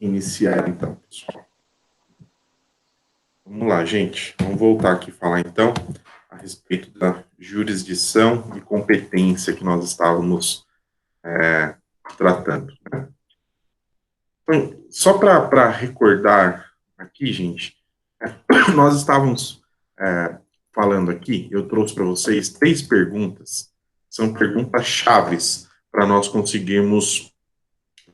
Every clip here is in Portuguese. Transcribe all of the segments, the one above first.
iniciar então, pessoal. Vamos lá, gente. Vamos voltar aqui e falar então a respeito da jurisdição e competência que nós estávamos tratando, né? Então, só para recordar aqui, gente, nós estávamos falando aqui, eu trouxe para vocês 3 perguntas, são perguntas chaves para nós conseguirmos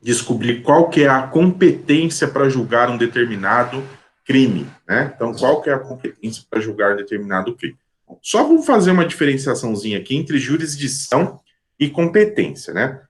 descobrir qual que é a competência para julgar um determinado crime, né? Então, qual que é a competência para julgar um determinado crime? Só vou fazer uma diferenciaçãozinha aqui entre jurisdição e competência, né?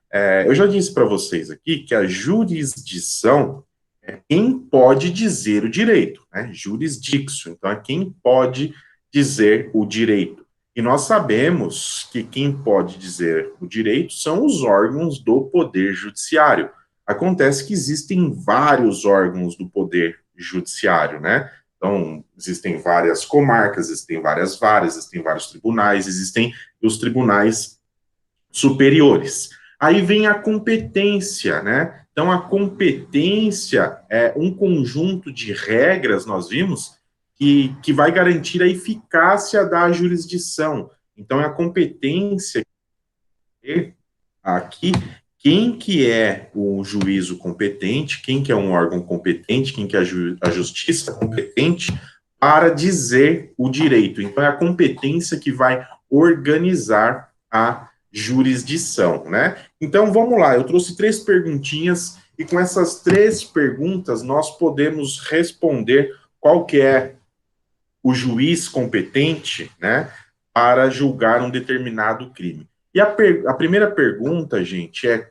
Eu já disse para vocês aqui que a jurisdição é quem pode dizer o direito, né? Jurisdictio, então é quem pode dizer o direito. E nós sabemos que quem pode dizer o direito são os órgãos do Poder Judiciário. Acontece que existem vários órgãos do Poder Judiciário, né? Então, existem várias comarcas, existem várias varas, existem vários tribunais, existem os tribunais superiores. Aí vem a competência, né? Então, a competência é um conjunto de regras, nós vimos, que vai garantir a eficácia da jurisdição. Então, é a competência aqui, quem que é o juízo competente, quem que é um órgão competente, quem que é a justiça competente para dizer o direito. Então, é a competência que vai organizar a jurisdição, né? Então, vamos lá, eu trouxe 3 perguntinhas e com essas 3 perguntas nós podemos responder qual que é o juiz competente, né, para julgar um determinado crime. E a primeira pergunta, gente, é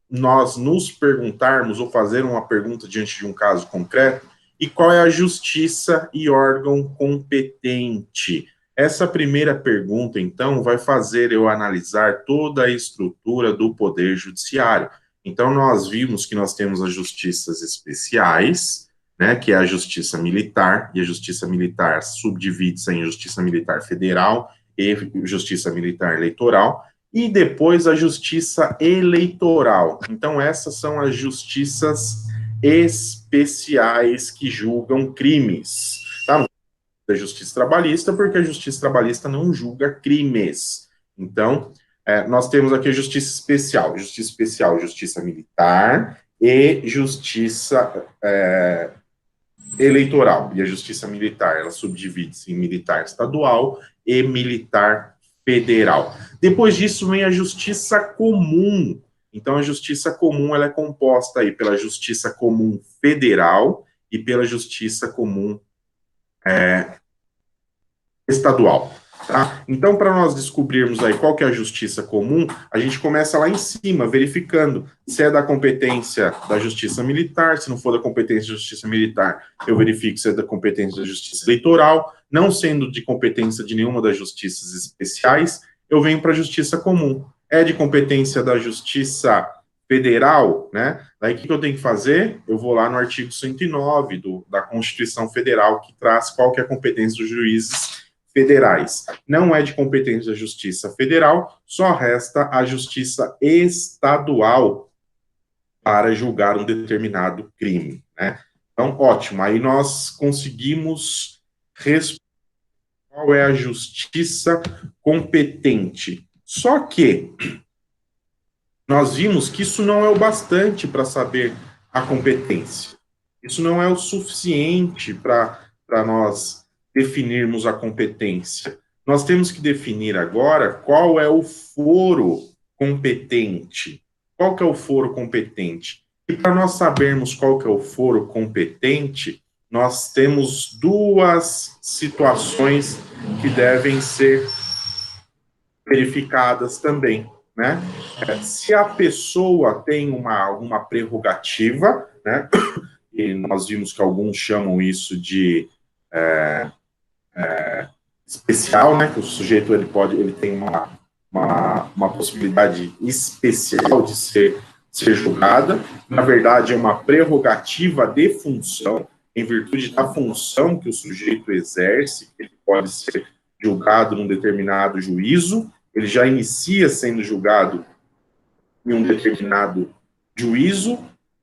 nós nos perguntarmos ou fazer uma pergunta diante de um caso concreto, e qual é a justiça e órgão competente? Essa primeira pergunta, então, vai fazer eu analisar toda a estrutura do Poder Judiciário. Então, nós vimos que nós temos as justiças especiais, né, que é a Justiça Militar, e a Justiça Militar subdivide-se em Justiça Militar Federal e Justiça Militar Eleitoral, e depois a Justiça Eleitoral. Então, essas são as justiças especiais que julgam crimes. Tá? Da Justiça Trabalhista, porque a Justiça Trabalhista não julga crimes. Então, nós temos aqui a Justiça Especial. Justiça Especial, Justiça Militar e Justiça Eleitoral. E a Justiça Militar, ela subdivide-se em militar estadual e militar federal. Depois disso vem a Justiça Comum. Então, a Justiça Comum ela é composta aí pela Justiça Comum Federal e pela Justiça Comum estadual. Tá? Então, para nós descobrirmos aí qual que é a justiça comum, a gente começa lá em cima, verificando se é da competência da justiça militar, se não for da competência da justiça militar, eu verifico se é da competência da justiça eleitoral, não sendo de competência de nenhuma das justiças especiais, eu venho para a justiça comum. É de competência da justiça federal, né? Daí o que eu tenho que fazer? Eu vou lá no artigo 109 da Constituição Federal, que traz qual que é a competência dos juízes federais. Não é de competência da Justiça Federal, só resta a Justiça Estadual para julgar um determinado crime, né? Então, ótimo, aí nós conseguimos responder qual é a justiça competente. Só que nós vimos que isso não é o bastante para saber a competência. Isso não é o suficiente para nós definirmos a competência. Nós temos que definir agora qual é o foro competente. Qual que é o foro competente? E para nós sabermos qual que é o foro competente, nós temos 2 situações que devem ser verificadas também, né? Se a pessoa tem alguma prerrogativa, né? E nós vimos que alguns chamam isso de especial, né? Que o sujeito ele tem uma possibilidade especial de ser julgada. Na verdade, é uma prerrogativa de função, em virtude da função que o sujeito exerce, ele pode ser julgado num determinado juízo, ele já inicia sendo julgado em um determinado juízo,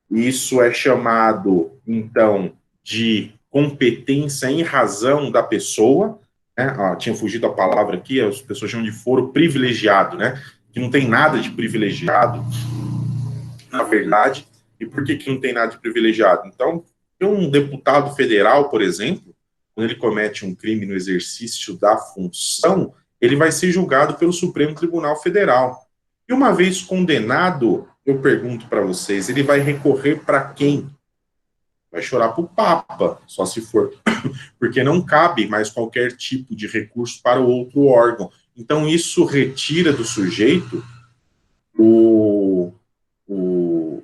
Isso é chamado, então, de competência em razão da pessoa, né? Tinha fugido a palavra aqui, as pessoas chamam de foro privilegiado, né? Que não tem nada de privilegiado, na verdade. E por que não tem nada de privilegiado? Então, um deputado federal, por exemplo, quando ele comete um crime no exercício da função, ele vai ser julgado pelo Supremo Tribunal Federal. E uma vez condenado, eu pergunto para vocês, ele vai recorrer para quem? Vai chorar para o Papa, só se for, porque não cabe mais qualquer tipo de recurso para o outro órgão. Então, isso retira do sujeito o, o,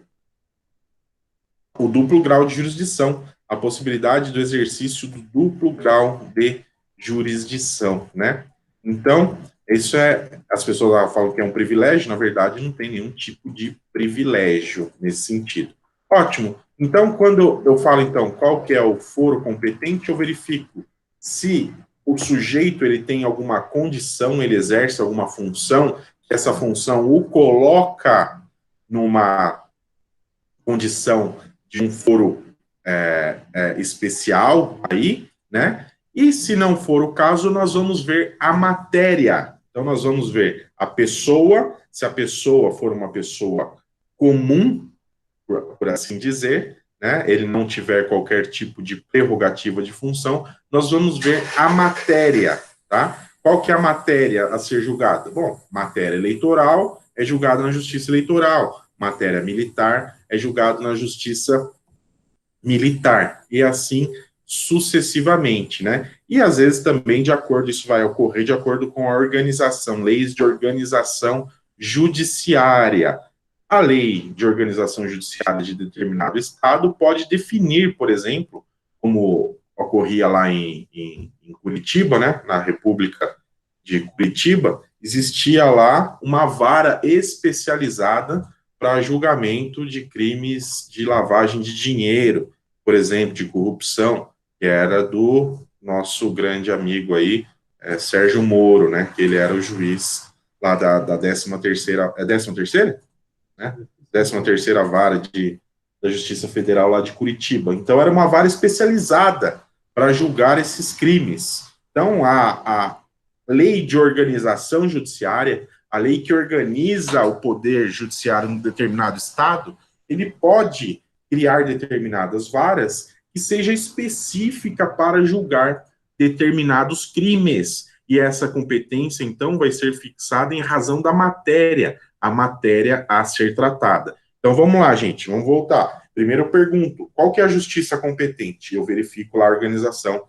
o duplo grau de jurisdição, a possibilidade do exercício do duplo grau de jurisdição, né? Então, isso as pessoas lá falam que é um privilégio, na verdade, não tem nenhum tipo de privilégio nesse sentido. Ótimo. Então, quando eu falo, então, qual que é o foro competente, eu verifico se o sujeito ele tem alguma condição, ele exerce alguma função, que essa função o coloca numa condição de um foro especial aí, né? E se não for o caso, nós vamos ver a matéria. Então, nós vamos ver a pessoa, se a pessoa for uma pessoa comum, por assim dizer, né? Ele não tiver qualquer tipo de prerrogativa de função, nós vamos ver a matéria, tá? Qual que é a matéria a ser julgada? Bom, matéria eleitoral é julgada na justiça eleitoral, matéria militar é julgado na justiça militar, e assim sucessivamente, né? E às vezes também de acordo, isso vai ocorrer de acordo com a organização, leis de organização judiciária. A lei de organização judiciária de determinado estado pode definir, por exemplo, como ocorria lá em Curitiba, né, na República de Curitiba, existia lá uma vara especializada para julgamento de crimes de lavagem de dinheiro, por exemplo, de corrupção, que era do nosso grande amigo aí, Sérgio Moro, né, que ele era o juiz lá da 13ª, é 13ª? Né? 13ª vara da Justiça Federal lá de Curitiba. Então, era uma vara especializada para julgar esses crimes. Então, a lei de organização judiciária, a lei que organiza o poder judiciário em um determinado estado, ele pode criar determinadas varas que seja específica para julgar determinados crimes. E essa competência, então, vai ser fixada em razão da matéria, a matéria a ser tratada. Então, vamos lá, gente, vamos voltar. Primeiro eu pergunto, qual que é a justiça competente? Eu verifico lá a organização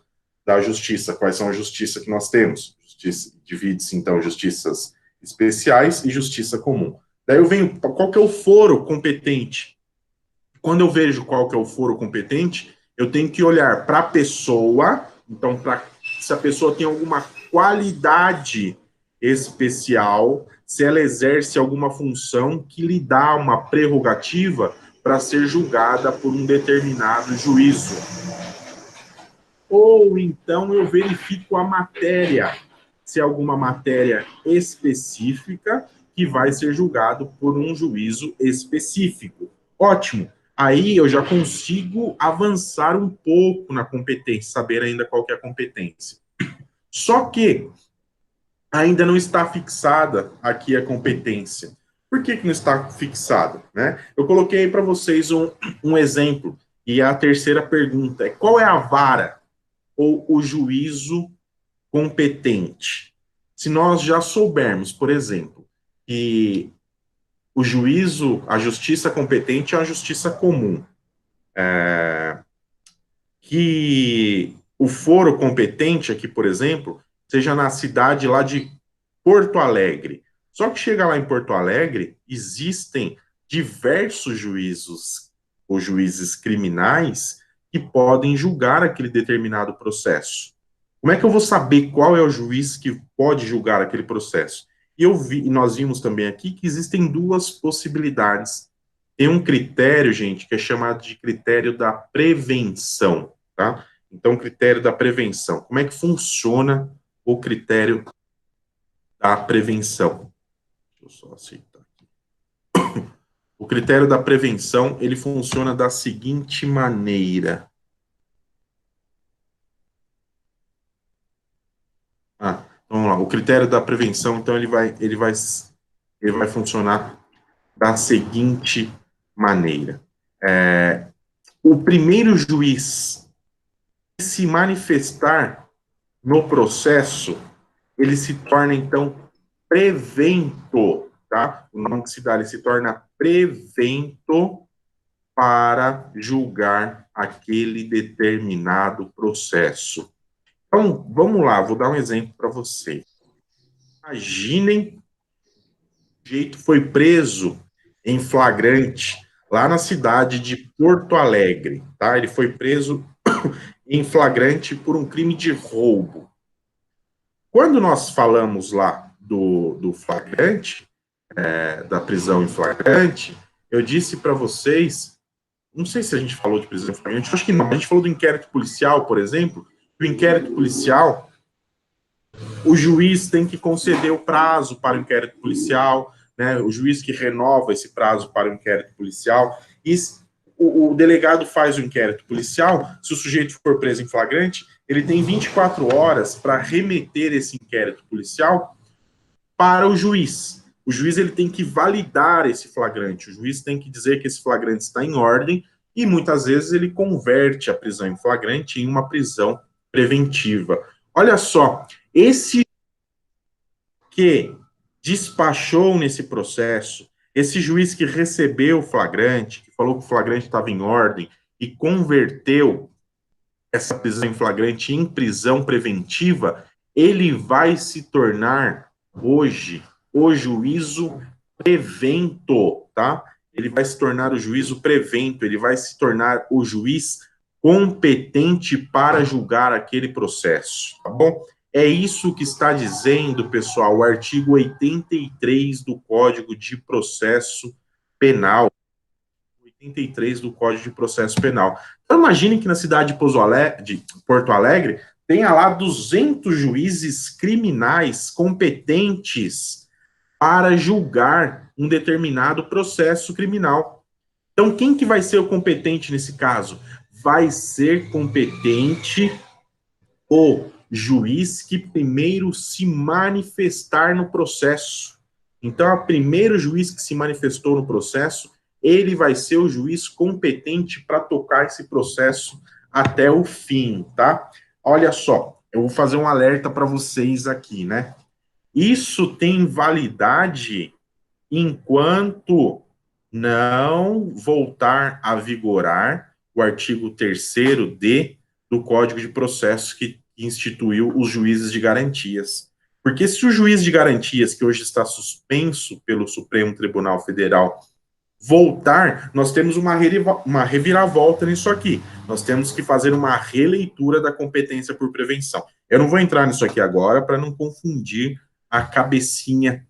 da justiça, quais são as justiças que nós temos. Divide-se, então, justiças especiais e justiça comum. Daí eu venho, qual que é o foro competente? Quando eu vejo qual que é o foro competente, eu tenho que olhar para a pessoa, então, se a pessoa tem alguma qualidade especial, se ela exerce alguma função que lhe dá uma prerrogativa para ser julgada por um determinado juízo. Ou então eu verifico a matéria, se é alguma matéria específica que vai ser julgado por um juízo específico. Ótimo. Aí eu já consigo avançar um pouco na competência, saber ainda qual que é a competência. Só que ainda não está fixada aqui a competência. Por que não está fixada? Né? Eu coloquei para vocês um exemplo, e a terceira pergunta é: qual é a vara ou o juízo competente? Se nós já soubermos, por exemplo, que o juízo, a justiça competente é a justiça comum, que o foro competente aqui, por exemplo, seja na cidade lá de Porto Alegre. Só que chega lá em Porto Alegre, existem diversos juízos ou juízes criminais que podem julgar aquele determinado processo. Como é que eu vou saber qual é o juiz que pode julgar aquele processo? E nós vimos também aqui que existem duas possibilidades. Tem um critério, gente, que é chamado de critério da prevenção, tá? Então, critério da prevenção. Como é que funciona o critério da prevenção? Deixa eu só aceitar aqui. O critério da prevenção, ele funciona da seguinte maneira. Vamos lá. O critério da prevenção, então, ele vai funcionar da seguinte maneira. O primeiro juiz que se manifestar no processo, ele se torna, então, prevento, tá? O nome que se dá, ele se torna prevento para julgar aquele determinado processo. Então, vamos lá, vou dar um exemplo para vocês. Imaginem, o sujeito foi preso em flagrante lá na cidade de Porto Alegre, tá? Ele foi preso em flagrante por um crime de roubo. Quando nós falamos lá do flagrante, da prisão em flagrante, eu disse para vocês, não sei se a gente falou de prisão em flagrante, acho que não, a gente falou do inquérito policial, por exemplo. O inquérito policial, o juiz tem que conceder o prazo para o inquérito policial, né? O juiz que renova esse prazo para o inquérito policial, e o delegado faz o inquérito policial. Se o sujeito for preso em flagrante, ele tem 24 horas para remeter esse inquérito policial para o juiz. O juiz ele tem que validar esse flagrante, o juiz tem que dizer que esse flagrante está em ordem, e muitas vezes ele converte a prisão em flagrante em uma prisão preventiva. Olha só, esse que despachou nesse processo, esse juiz que recebeu o flagrante, que falou que o flagrante estava em ordem e converteu essa prisão em flagrante em prisão preventiva, ele vai se tornar hoje o juízo prevento, tá? Ele vai se tornar o juízo prevento, ele vai se tornar o juiz competente para julgar aquele processo, tá bom? É isso que está dizendo, pessoal, o artigo 83 do Código de Processo Penal. 83 do Código de Processo Penal. Então, imagine que na cidade de Porto Alegre tenha lá 200 juízes criminais competentes para julgar um determinado processo criminal. Então, quem que vai ser o competente nesse caso? Vai ser competente o juiz que primeiro se manifestar no processo. Então, o primeiro juiz que se manifestou no processo, ele vai ser o juiz competente para tocar esse processo até o fim, tá? Olha só, eu vou fazer um alerta para vocês aqui, né? Isso tem validade enquanto não voltar a vigorar o artigo 3º do Código de Processo que instituiu os juízes de garantias. Porque se o juiz de garantias, que hoje está suspenso pelo Supremo Tribunal Federal, voltar, nós temos uma reviravolta nisso aqui. Nós temos que fazer uma releitura da competência por prevenção. Eu não vou entrar nisso aqui agora para não confundir a cabecinha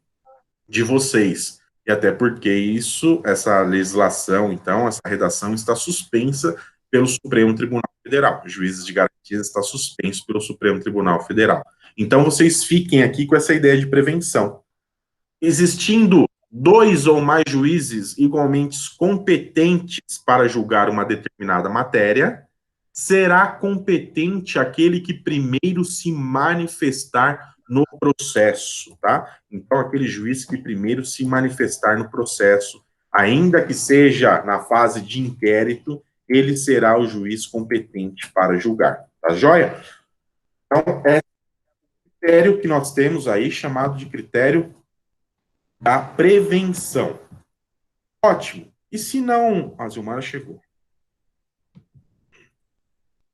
de vocês. E até porque essa legislação, então, essa redação está suspensa pelo Supremo Tribunal Federal. Os juízes de garantias está suspenso pelo Supremo Tribunal Federal. Então, vocês fiquem aqui com essa ideia de prevenção. Existindo 2 ou mais juízes igualmente competentes para julgar uma determinada matéria, será competente aquele que primeiro se manifestar no processo, tá? Então, aquele juiz que primeiro se manifestar no processo, ainda que seja na fase de inquérito, ele será o juiz competente para julgar, tá joia? Então, é o critério que nós temos aí, chamado de critério da prevenção. Ótimo. E se não... A Zilmara chegou.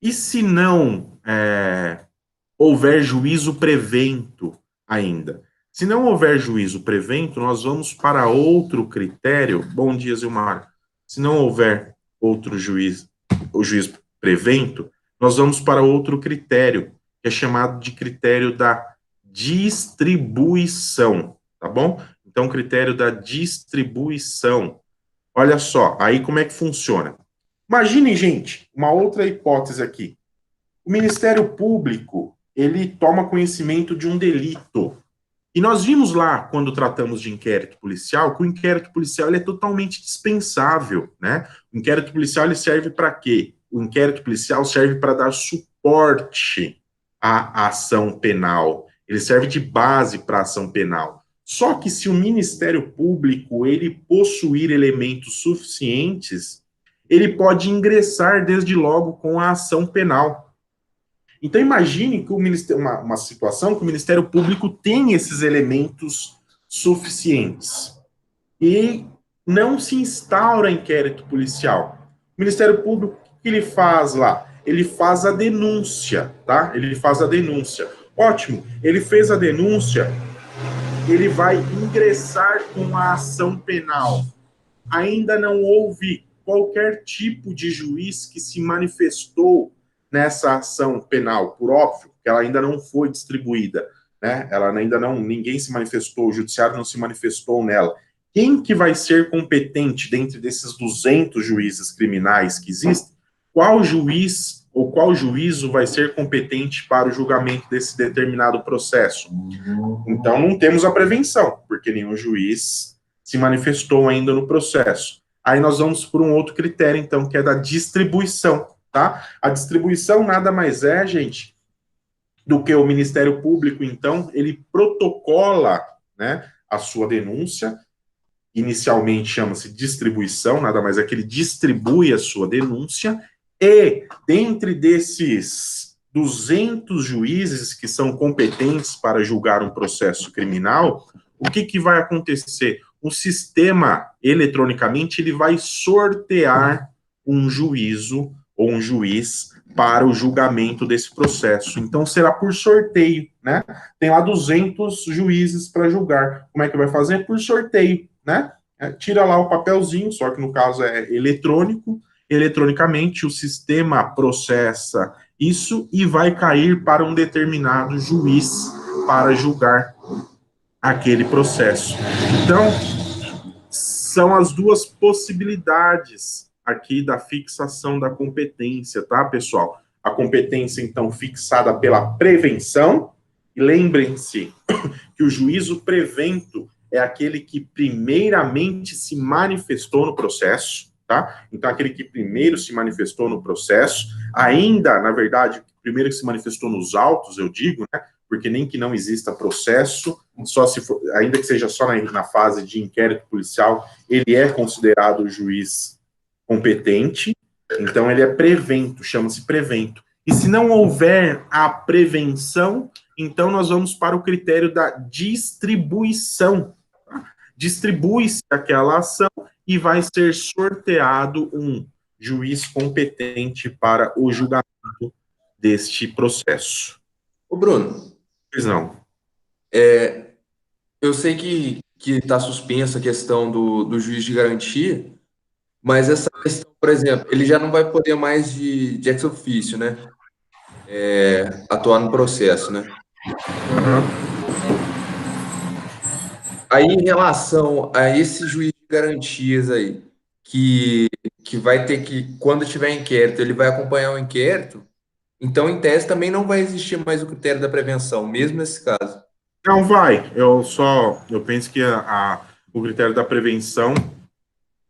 E se não houver juízo prevento ainda? Se não houver juízo prevento, nós vamos para outro critério. Bom dia, Zilmara. Se não houver outro juiz, o juiz prevento, nós vamos para outro critério, que é chamado de critério da distribuição, tá bom? Então, critério da distribuição. Olha só, aí como é que funciona? Imaginem, gente, uma outra hipótese aqui. O Ministério Público, ele toma conhecimento de um delito E nós vimos lá, quando tratamos de inquérito policial, que o inquérito policial ele é totalmente dispensável, né? O inquérito policial ele serve para quê? O inquérito policial serve para dar suporte à ação penal. Ele serve de base para a ação penal. Só que se o Ministério Público ele possuir elementos suficientes, ele pode ingressar desde logo com a ação penal. Então, imagine que uma situação que o Ministério Público tem esses elementos suficientes e não se instaura inquérito policial. O Ministério Público, o que ele faz lá? Ele faz a denúncia, tá? Ele faz a denúncia. Ótimo, ele fez a denúncia, ele vai ingressar com a ação penal. Ainda não houve qualquer tipo de juiz que se manifestou nessa ação penal, por óbvio, que ela ainda não foi distribuída, né? Ela ainda não, ninguém se manifestou, o judiciário não se manifestou nela. Quem que vai ser competente dentre desses 200 juízes criminais que existem? Qual juiz ou qual juízo vai ser competente para o julgamento desse determinado processo? Então, não temos a prevenção, porque nenhum juiz se manifestou ainda no processo. Aí nós vamos por um outro critério, então, que é da distribuição, tá? A distribuição nada mais é, gente, do que o Ministério Público, então, ele protocola, né, a sua denúncia, inicialmente chama-se distribuição, nada mais é que ele distribui a sua denúncia, e dentre desses 200 juízes que são competentes para julgar um processo criminal, o que vai acontecer? O sistema, eletronicamente, ele vai sortear um juízo ou um juiz para o julgamento desse processo. Então, será por sorteio, né? Tem lá 200 juízes para julgar. Como é que vai fazer? Por sorteio, né? Tira lá o papelzinho, só que no caso é eletrônico. Eletronicamente, o sistema processa isso e vai cair para um determinado juiz para julgar aquele processo. Então, são as duas possibilidades aqui da fixação da competência, tá, pessoal? A competência, então, fixada pela prevenção, e lembrem-se que o juízo prevento é aquele que primeiramente se manifestou no processo, tá? Então, aquele que primeiro se manifestou no processo, ainda, na verdade, primeiro que se manifestou nos autos, eu digo, né? Porque nem que não exista processo, só se for, ainda que seja só na fase de inquérito policial, ele é considerado o juiz competente, então ele é prevento, chama-se prevento. E se não houver a prevenção, então nós vamos para o critério da distribuição. Distribui-se aquela ação e vai ser sorteado um juiz competente para o julgamento deste processo. Ô, Bruno, Pois não. eu sei que está suspensa a questão do juiz de garantia, mas essa questão, por exemplo, ele já não vai poder mais de ex officio, né? Atuar no processo, né? Aí, em relação a esse juiz de garantias aí, que, que vai ter que, quando tiver inquérito, ele vai acompanhar o inquérito, então, em tese, também não vai existir mais o critério da prevenção, mesmo nesse caso. Não vai. Eu penso que o critério da prevenção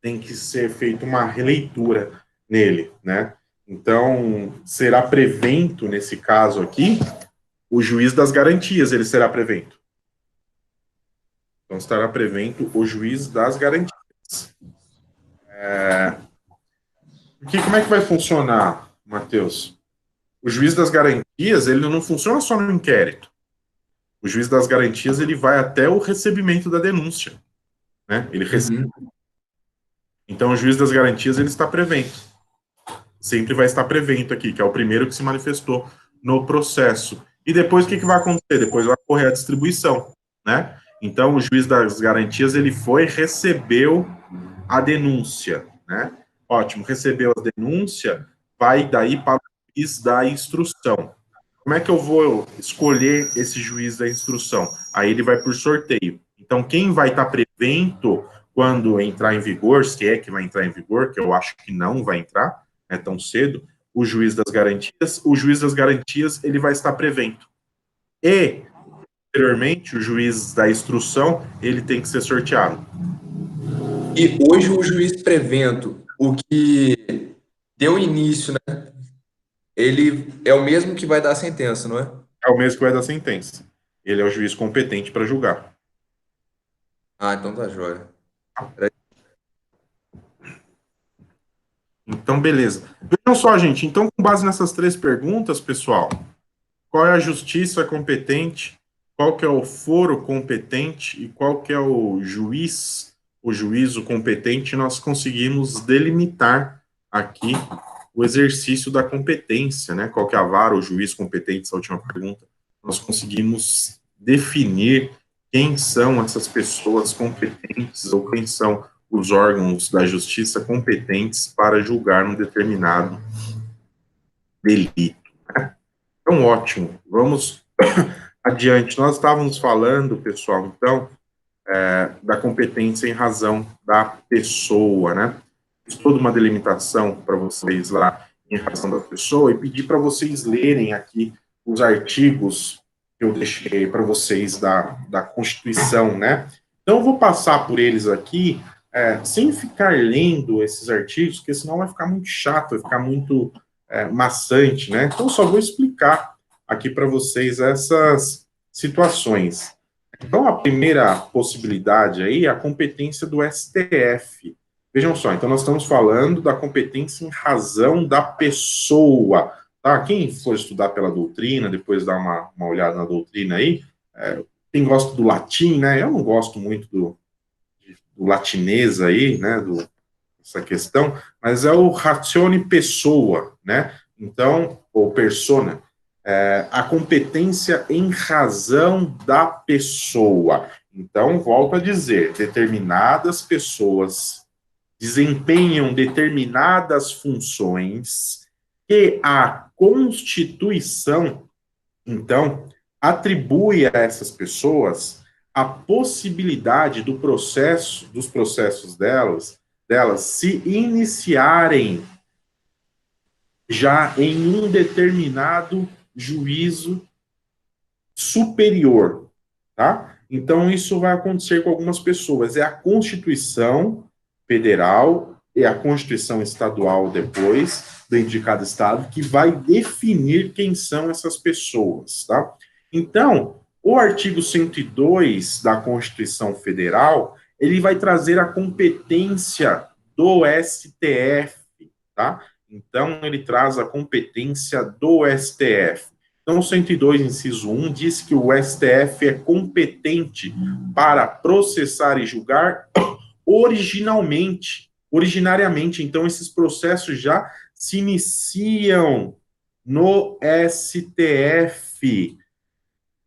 tem que ser feita uma releitura nele, né? Então, será prevento, nesse caso aqui, o juiz das garantias, ele será prevento. Então, estará prevento o juiz das garantias. Porque como é que vai funcionar, Matheus? O juiz das garantias, ele não funciona só no inquérito. O juiz das garantias, ele vai até o recebimento da denúncia, né? Ele recebe. Então, o juiz das garantias, ele está prevento. Sempre vai estar prevento aqui, que é o primeiro que se manifestou no processo. E depois, o que vai acontecer? Depois vai ocorrer a distribuição, né? Então, o juiz das garantias, ele recebeu a denúncia, né? Ótimo, recebeu a denúncia, vai daí para o juiz da instrução. Como é que eu vou escolher esse juiz da instrução? Aí ele vai por sorteio. Então, quem vai estar prevento quando entrar em vigor, se é que vai entrar em vigor, que eu acho que não vai entrar, né, tão cedo, o juiz das garantias, ele vai estar prevento. E Anteriormente, o juiz da instrução, ele tem que ser sorteado. E hoje o juiz prevento, o que deu início, né? Ele é o mesmo que vai dar a sentença, não é? É o mesmo que vai dar sentença. Ele é o juiz competente para julgar. Ah, então tá jóia. Então, beleza. Vejam só, gente. Então, com base nessas 3 perguntas, pessoal, qual é a justiça competente, qual que é o foro competente e qual que é o juízo competente, nós conseguimos delimitar aqui o exercício da competência, né? Qual que é a vara, o juiz competente, essa última pergunta. Nós conseguimos definir quem são essas pessoas competentes ou quem são os órgãos da justiça competentes para julgar um determinado delito. Então, ótimo. Vamos adiante. Nós estávamos falando, pessoal, então, da competência em razão da pessoa, né? Fiz toda uma delimitação para vocês lá em razão da pessoa e pedi para vocês lerem aqui os artigos que eu deixei para vocês da Constituição, né? Então, eu vou passar por eles aqui, sem ficar lendo esses artigos, porque senão vai ficar muito chato, vai ficar muito maçante, né? Então, eu só vou explicar aqui para vocês essas situações. Então, a primeira possibilidade aí é a competência do STF. Vejam só, então nós estamos falando da competência em razão da pessoa. Tá? Quem for estudar pela doutrina, depois dá uma olhada na doutrina aí, quem gosta do latim, né? Eu não gosto muito do latinês aí, né? Essa questão, mas é o ratione pessoa, né? Então, ou persona, a competência em razão da pessoa. Então, volto a dizer, determinadas pessoas desempenham determinadas funções que a Constituição, então, atribui a essas pessoas a possibilidade dos processos delas se iniciarem já em um determinado juízo superior, tá? Então, isso vai acontecer com algumas pessoas. É a Constituição Federal e a Constituição Estadual depois, dentro de cada estado, que vai definir quem são essas pessoas, tá? Então, o artigo 102 da Constituição Federal, ele vai trazer a competência do STF, tá? Então, ele traz a competência do STF. Então, o 102, inciso 1, diz que o STF é competente para processar e julgar originariamente. Então, esses processos já se iniciam no STF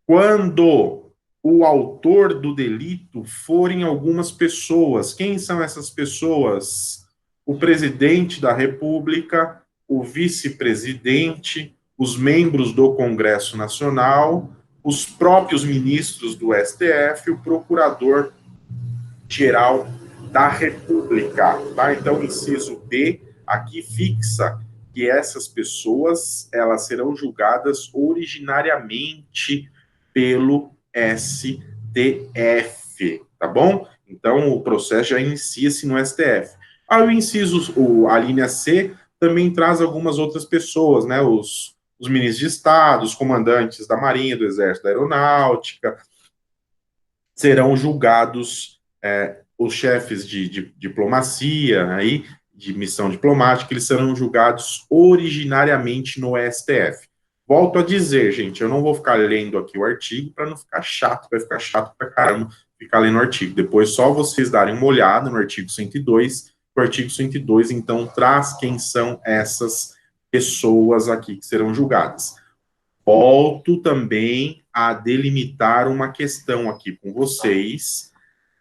quando o autor do delito forem algumas pessoas. Quem são essas pessoas? O presidente da República, o vice-presidente, os membros do Congresso Nacional, os próprios ministros do STF, o procurador-geral da República. Tá? Então, inciso B aqui fixa que essas pessoas elas serão julgadas originariamente pelo STF, tá bom? Então, o processo já inicia-se no STF. Aí o inciso, a linha C, também traz algumas outras pessoas, né? Os ministros de Estado, os comandantes da Marinha, do Exército, da Aeronáutica, serão julgados, os chefes de diplomacia, aí, de missão diplomática, eles serão julgados originariamente no STF. Volto a dizer, gente, eu não vou ficar lendo aqui o artigo para não ficar chato, vai ficar chato pra caramba ficar lendo o artigo. Depois só vocês darem uma olhada no artigo 102, o artigo 102, então, traz quem são essas pessoas aqui que serão julgadas. Volto também a delimitar uma questão aqui com vocês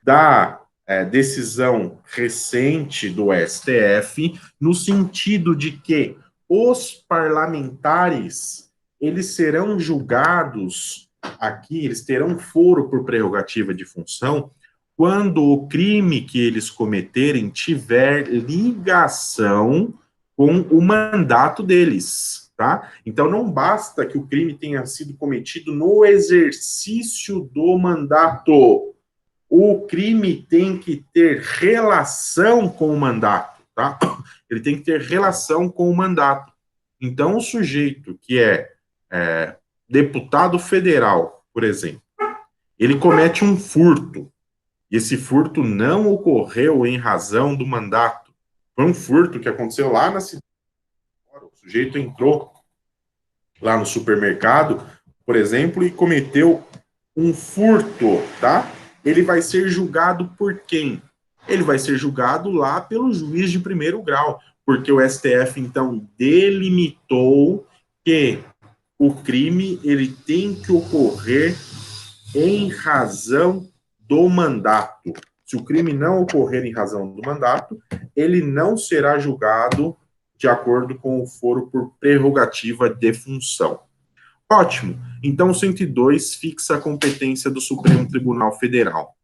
da decisão recente do STF, no sentido de que os parlamentares eles serão julgados aqui, eles terão foro por prerrogativa de função quando o crime que eles cometerem tiver ligação com o mandato deles, tá? Então, não basta que o crime tenha sido cometido no exercício do mandato. O crime tem que ter relação com o mandato, tá? Ele tem que ter relação com o mandato. Então, o sujeito que é deputado federal, por exemplo, ele comete um furto, e esse furto não ocorreu em razão do mandato. Foi um furto que aconteceu lá na cidade. O sujeito entrou lá no supermercado, por exemplo, e cometeu um furto, tá? Ele vai ser julgado por quem? Ele vai ser julgado lá pelo juiz de primeiro grau, porque o STF, então, delimitou que o crime ele tem que ocorrer em razão do mandato. Se o crime não ocorrer em razão do mandato, ele não será julgado de acordo com o foro por prerrogativa de função. Ótimo. Então, o 102 fixa a competência do Supremo Tribunal Federal.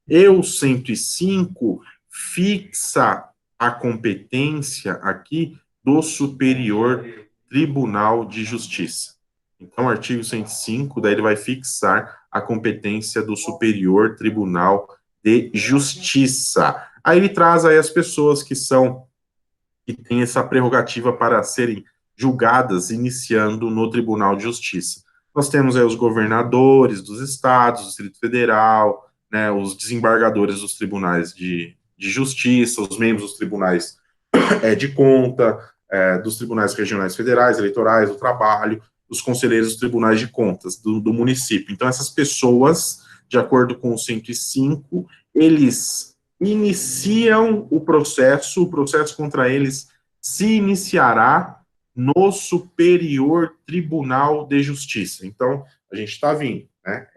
E o 105 fixa a competência aqui do Superior Tribunal de Justiça. Então, o artigo 105, daí ele vai fixar a competência do Superior Tribunal de Justiça. Aí ele traz aí as pessoas que têm essa prerrogativa para serem julgadas iniciando no Tribunal de Justiça. Nós temos aí os governadores dos estados, do Distrito Federal, né, os desembargadores dos tribunais de justiça, os membros dos tribunais de conta, dos tribunais regionais federais, eleitorais, do trabalho, os conselheiros dos tribunais de contas do município. Então, essas pessoas, de acordo com o 105, eles iniciam o processo contra eles se iniciará no Superior Tribunal de Justiça. Então, a gente está vindo, né?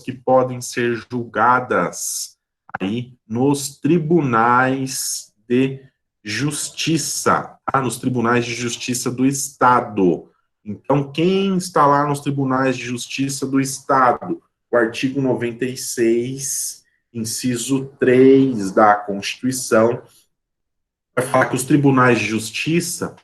Que podem ser julgadas aí nos tribunais de justiça, tá? Nos tribunais de justiça do Estado. Então, quem está lá nos tribunais de justiça do Estado? O artigo 96, inciso 3 da Constituição, vai falar que os tribunais de justiça,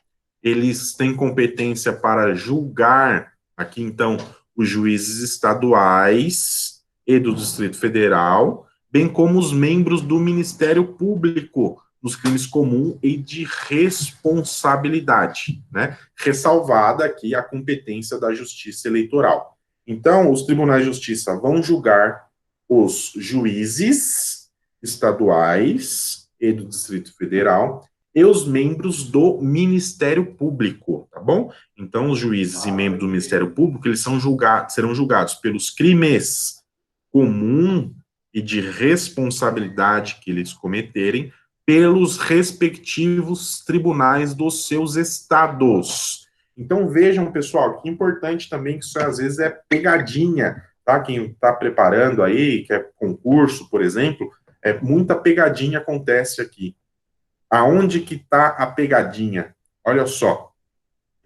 eles têm competência para julgar, aqui então, os juízes estaduais e do Distrito Federal, bem como os membros do Ministério Público nos crimes comuns e de responsabilidade, né? Ressalvada aqui a competência da Justiça Eleitoral. Então, os tribunais de justiça vão julgar os juízes estaduais e do Distrito Federal e os membros do Ministério Público, tá bom? Então, os juízes e membros do Ministério Público, eles serão julgados pelos crimes comum e de responsabilidade que eles cometerem pelos respectivos tribunais dos seus estados. Então, vejam, pessoal, que importante também que isso às vezes é pegadinha, tá? Quem está preparando aí, que é concurso, por exemplo, muita pegadinha acontece aqui. Aonde que está a pegadinha? Olha só,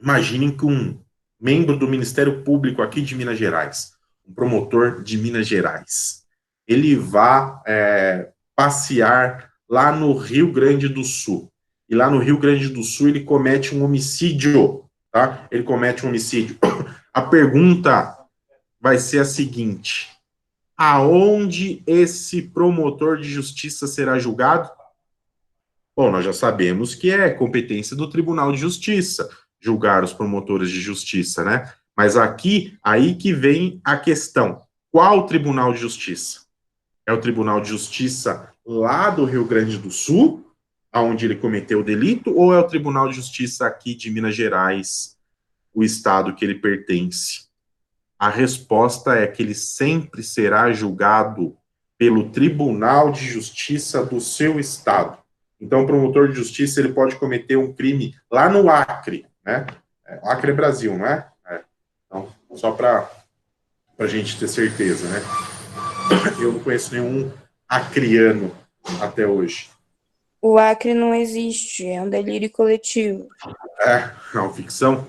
imaginem que um membro do Ministério Público aqui de Minas Gerais, um promotor de Minas Gerais, ele vá passear lá no Rio Grande do Sul. E lá no Rio Grande do Sul ele comete um homicídio, tá? Ele comete um homicídio. A pergunta vai ser a seguinte: aonde esse promotor de justiça será julgado? Bom, nós já sabemos que é competência do Tribunal de Justiça julgar os promotores de justiça, né? Mas aí que vem a questão: qual Tribunal de Justiça? É o Tribunal de Justiça lá do Rio Grande do Sul, onde ele cometeu o delito, ou é o Tribunal de Justiça aqui de Minas Gerais, o estado que ele pertence? A resposta é que ele sempre será julgado pelo Tribunal de Justiça do seu estado. Então, o promotor de justiça ele pode cometer um crime lá no Acre, né? Acre é Brasil, não é? Então, só para a gente ter certeza, né? Eu não conheço nenhum acriano até hoje. O Acre não existe, é um delírio coletivo. É uma ficção?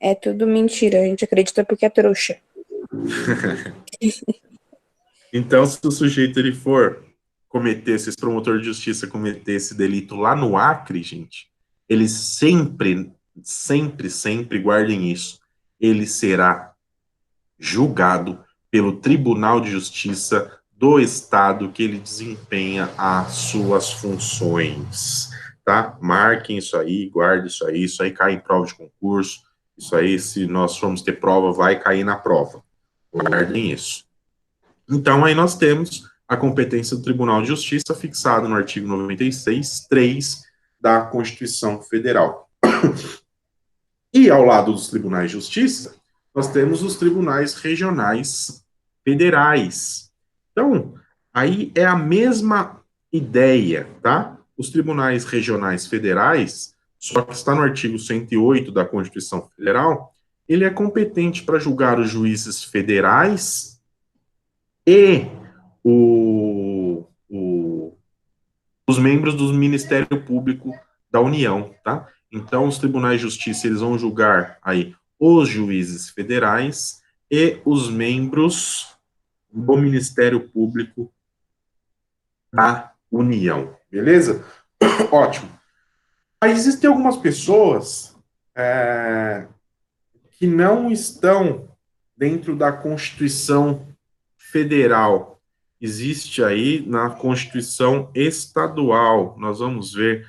É tudo mentira, a gente acredita porque é trouxa. Então, se o sujeito ele for cometesse, esse promotor de justiça cometesse delito lá no Acre, gente, ele sempre, sempre, sempre, guardem isso, ele será julgado pelo Tribunal de Justiça do Estado que ele desempenha as suas funções, tá? Marquem guardem isso aí cai em prova de concurso, isso aí, se nós formos ter prova, vai cair na prova. Guardem isso. Então, aí nós temos a competência do Tribunal de Justiça fixada no artigo 96, 3 da Constituição Federal. E ao lado dos tribunais de justiça, nós temos os tribunais regionais federais. Então, aí é a mesma ideia, tá? Os tribunais regionais federais, só que está no artigo 108 da Constituição Federal, ele é competente para julgar os juízes federais e os membros do Ministério Público da União, tá? Então, os tribunais de justiça, eles vão julgar aí os juízes federais e os membros do Ministério Público da União, beleza? Ótimo. Aí existem algumas pessoas que não estão dentro da Constituição Federal. Existe aí na Constituição Estadual. Nós vamos ver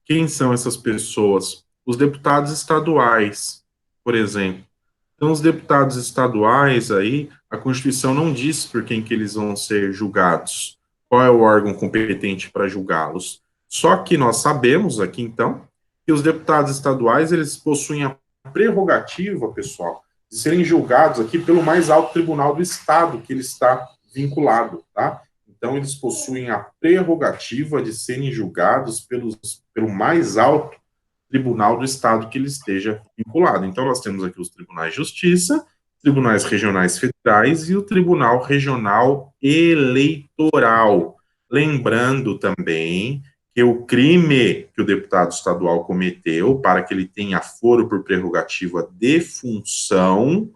quem são essas pessoas. Os deputados estaduais, por exemplo. Então, os deputados estaduais aí, a Constituição não diz por quem que eles vão ser julgados, qual é o órgão competente para julgá-los. Só que nós sabemos aqui, então, que os deputados estaduais, eles possuem a prerrogativa, pessoal, de serem julgados aqui pelo mais alto tribunal do estado que ele está vinculado, tá? Então, eles possuem a prerrogativa de serem julgados pelo mais alto tribunal do estado que ele esteja vinculado. Então, nós temos aqui os tribunais de justiça, tribunais regionais federais e o Tribunal Regional Eleitoral. Lembrando também que o crime que o deputado estadual cometeu, para que ele tenha foro por prerrogativa de função,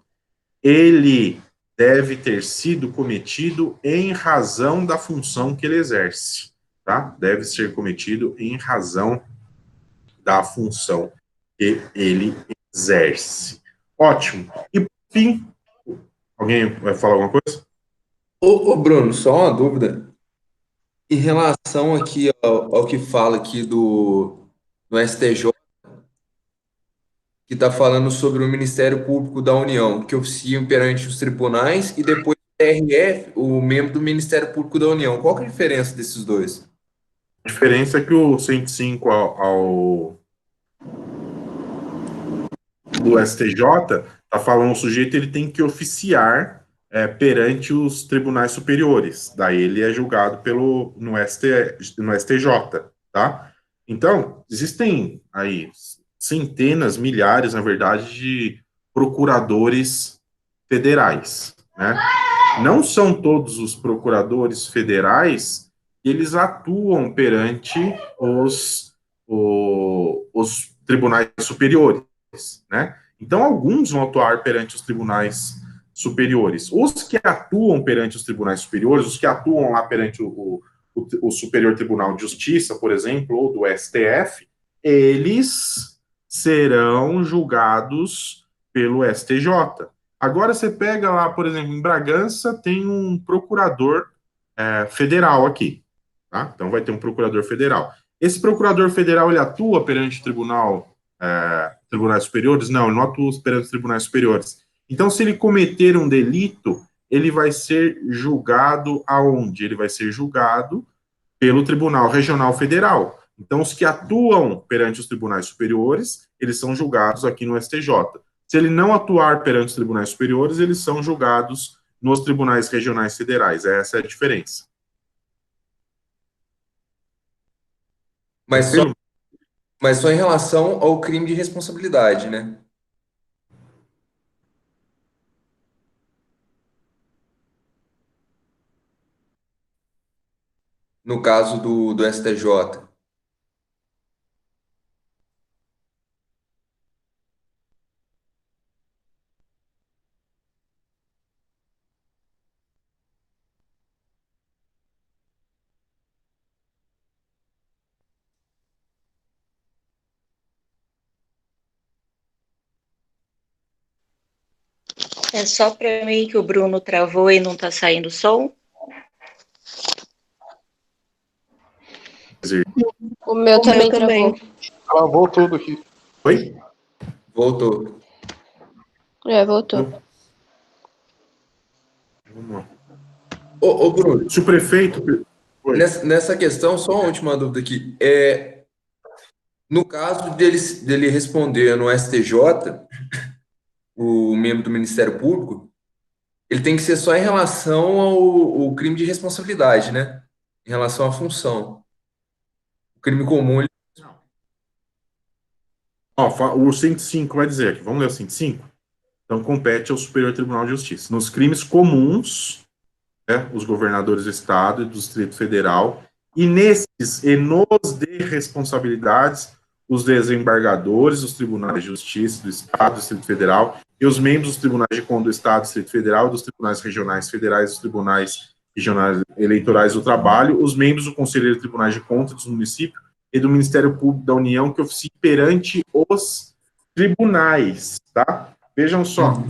ele deve ter sido cometido em razão da função que ele exerce, tá? Deve ser cometido em razão da função que ele exerce. Ótimo. E, por fim, alguém vai falar alguma coisa? Ô, Bruno, só uma dúvida. Em relação aqui ao que fala aqui do STJ, que está falando sobre o Ministério Público da União, que oficiam perante os tribunais, e depois o TRF, o membro do Ministério Público da União. Qual que é a diferença desses dois? A diferença é que o 105 do STJ está falando o sujeito ele tem que oficiar perante os tribunais superiores. Daí ele é julgado no STJ, tá? Então, existem aí centenas, milhares, na verdade, de procuradores federais, né? Não são todos os procuradores federais que eles atuam perante os tribunais superiores, né? Então, alguns vão atuar perante os tribunais superiores. Os que atuam perante os tribunais superiores, os que atuam lá perante o Superior Tribunal de Justiça, por exemplo, ou do STF, eles serão julgados pelo STJ. Agora você pega lá, por exemplo, em Bragança tem um procurador federal aqui, tá? Então vai ter um procurador federal. Esse procurador federal ele atua perante o tribunais superiores? Não, ele não atua perante os tribunais superiores. Então, se ele cometer um delito, ele vai ser julgado aonde? Ele vai ser julgado pelo Tribunal Regional Federal. Então, os que atuam perante os tribunais superiores, eles são julgados aqui no STJ. Se ele não atuar perante os tribunais superiores, eles são julgados nos tribunais regionais federais. Essa é a diferença. Mas só, mas só em relação ao crime de responsabilidade, né? No caso do STJ. É só para mim que o Bruno travou e não está saindo som? O meu também travou. Travou tudo aqui. Oi? Voltou. Voltou. Vamos lá. Ô, Bruno, Se o prefeito... Oi. nessa questão, só uma última dúvida aqui. No caso dele responder no STJ, o membro do Ministério Público, ele tem que ser só em relação ao crime de responsabilidade, né? Em relação à função. O crime comum, Ó, o 105 vai dizer aqui, vamos ler o 105? Então, compete ao Superior Tribunal de Justiça. Nos crimes comuns, né, os governadores do Estado e do Distrito Federal, e nesses e nos de responsabilidades, os desembargadores dos tribunais de justiça do Estado, do Distrito Federal, e os membros dos tribunais de conta do Estado, do Distrito Federal, dos tribunais regionais federais, dos tribunais regionais eleitorais do trabalho, os membros do Conselho de Tribunais de Contas dos municípios e do Ministério Público da União que oficiem perante os tribunais, tá? Vejam só,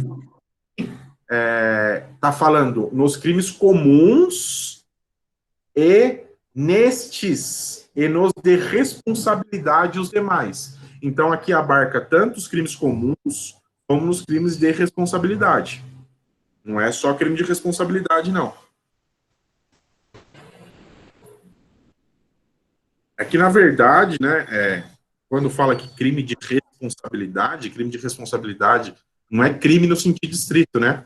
tá falando nos crimes comuns e nestes, e nos de responsabilidade os demais. Então, aqui abarca tanto os crimes comuns, como nos crimes de responsabilidade. Não é só crime de responsabilidade, não. Aqui, na verdade, né, quando fala que crime de responsabilidade não é crime no sentido estrito, né?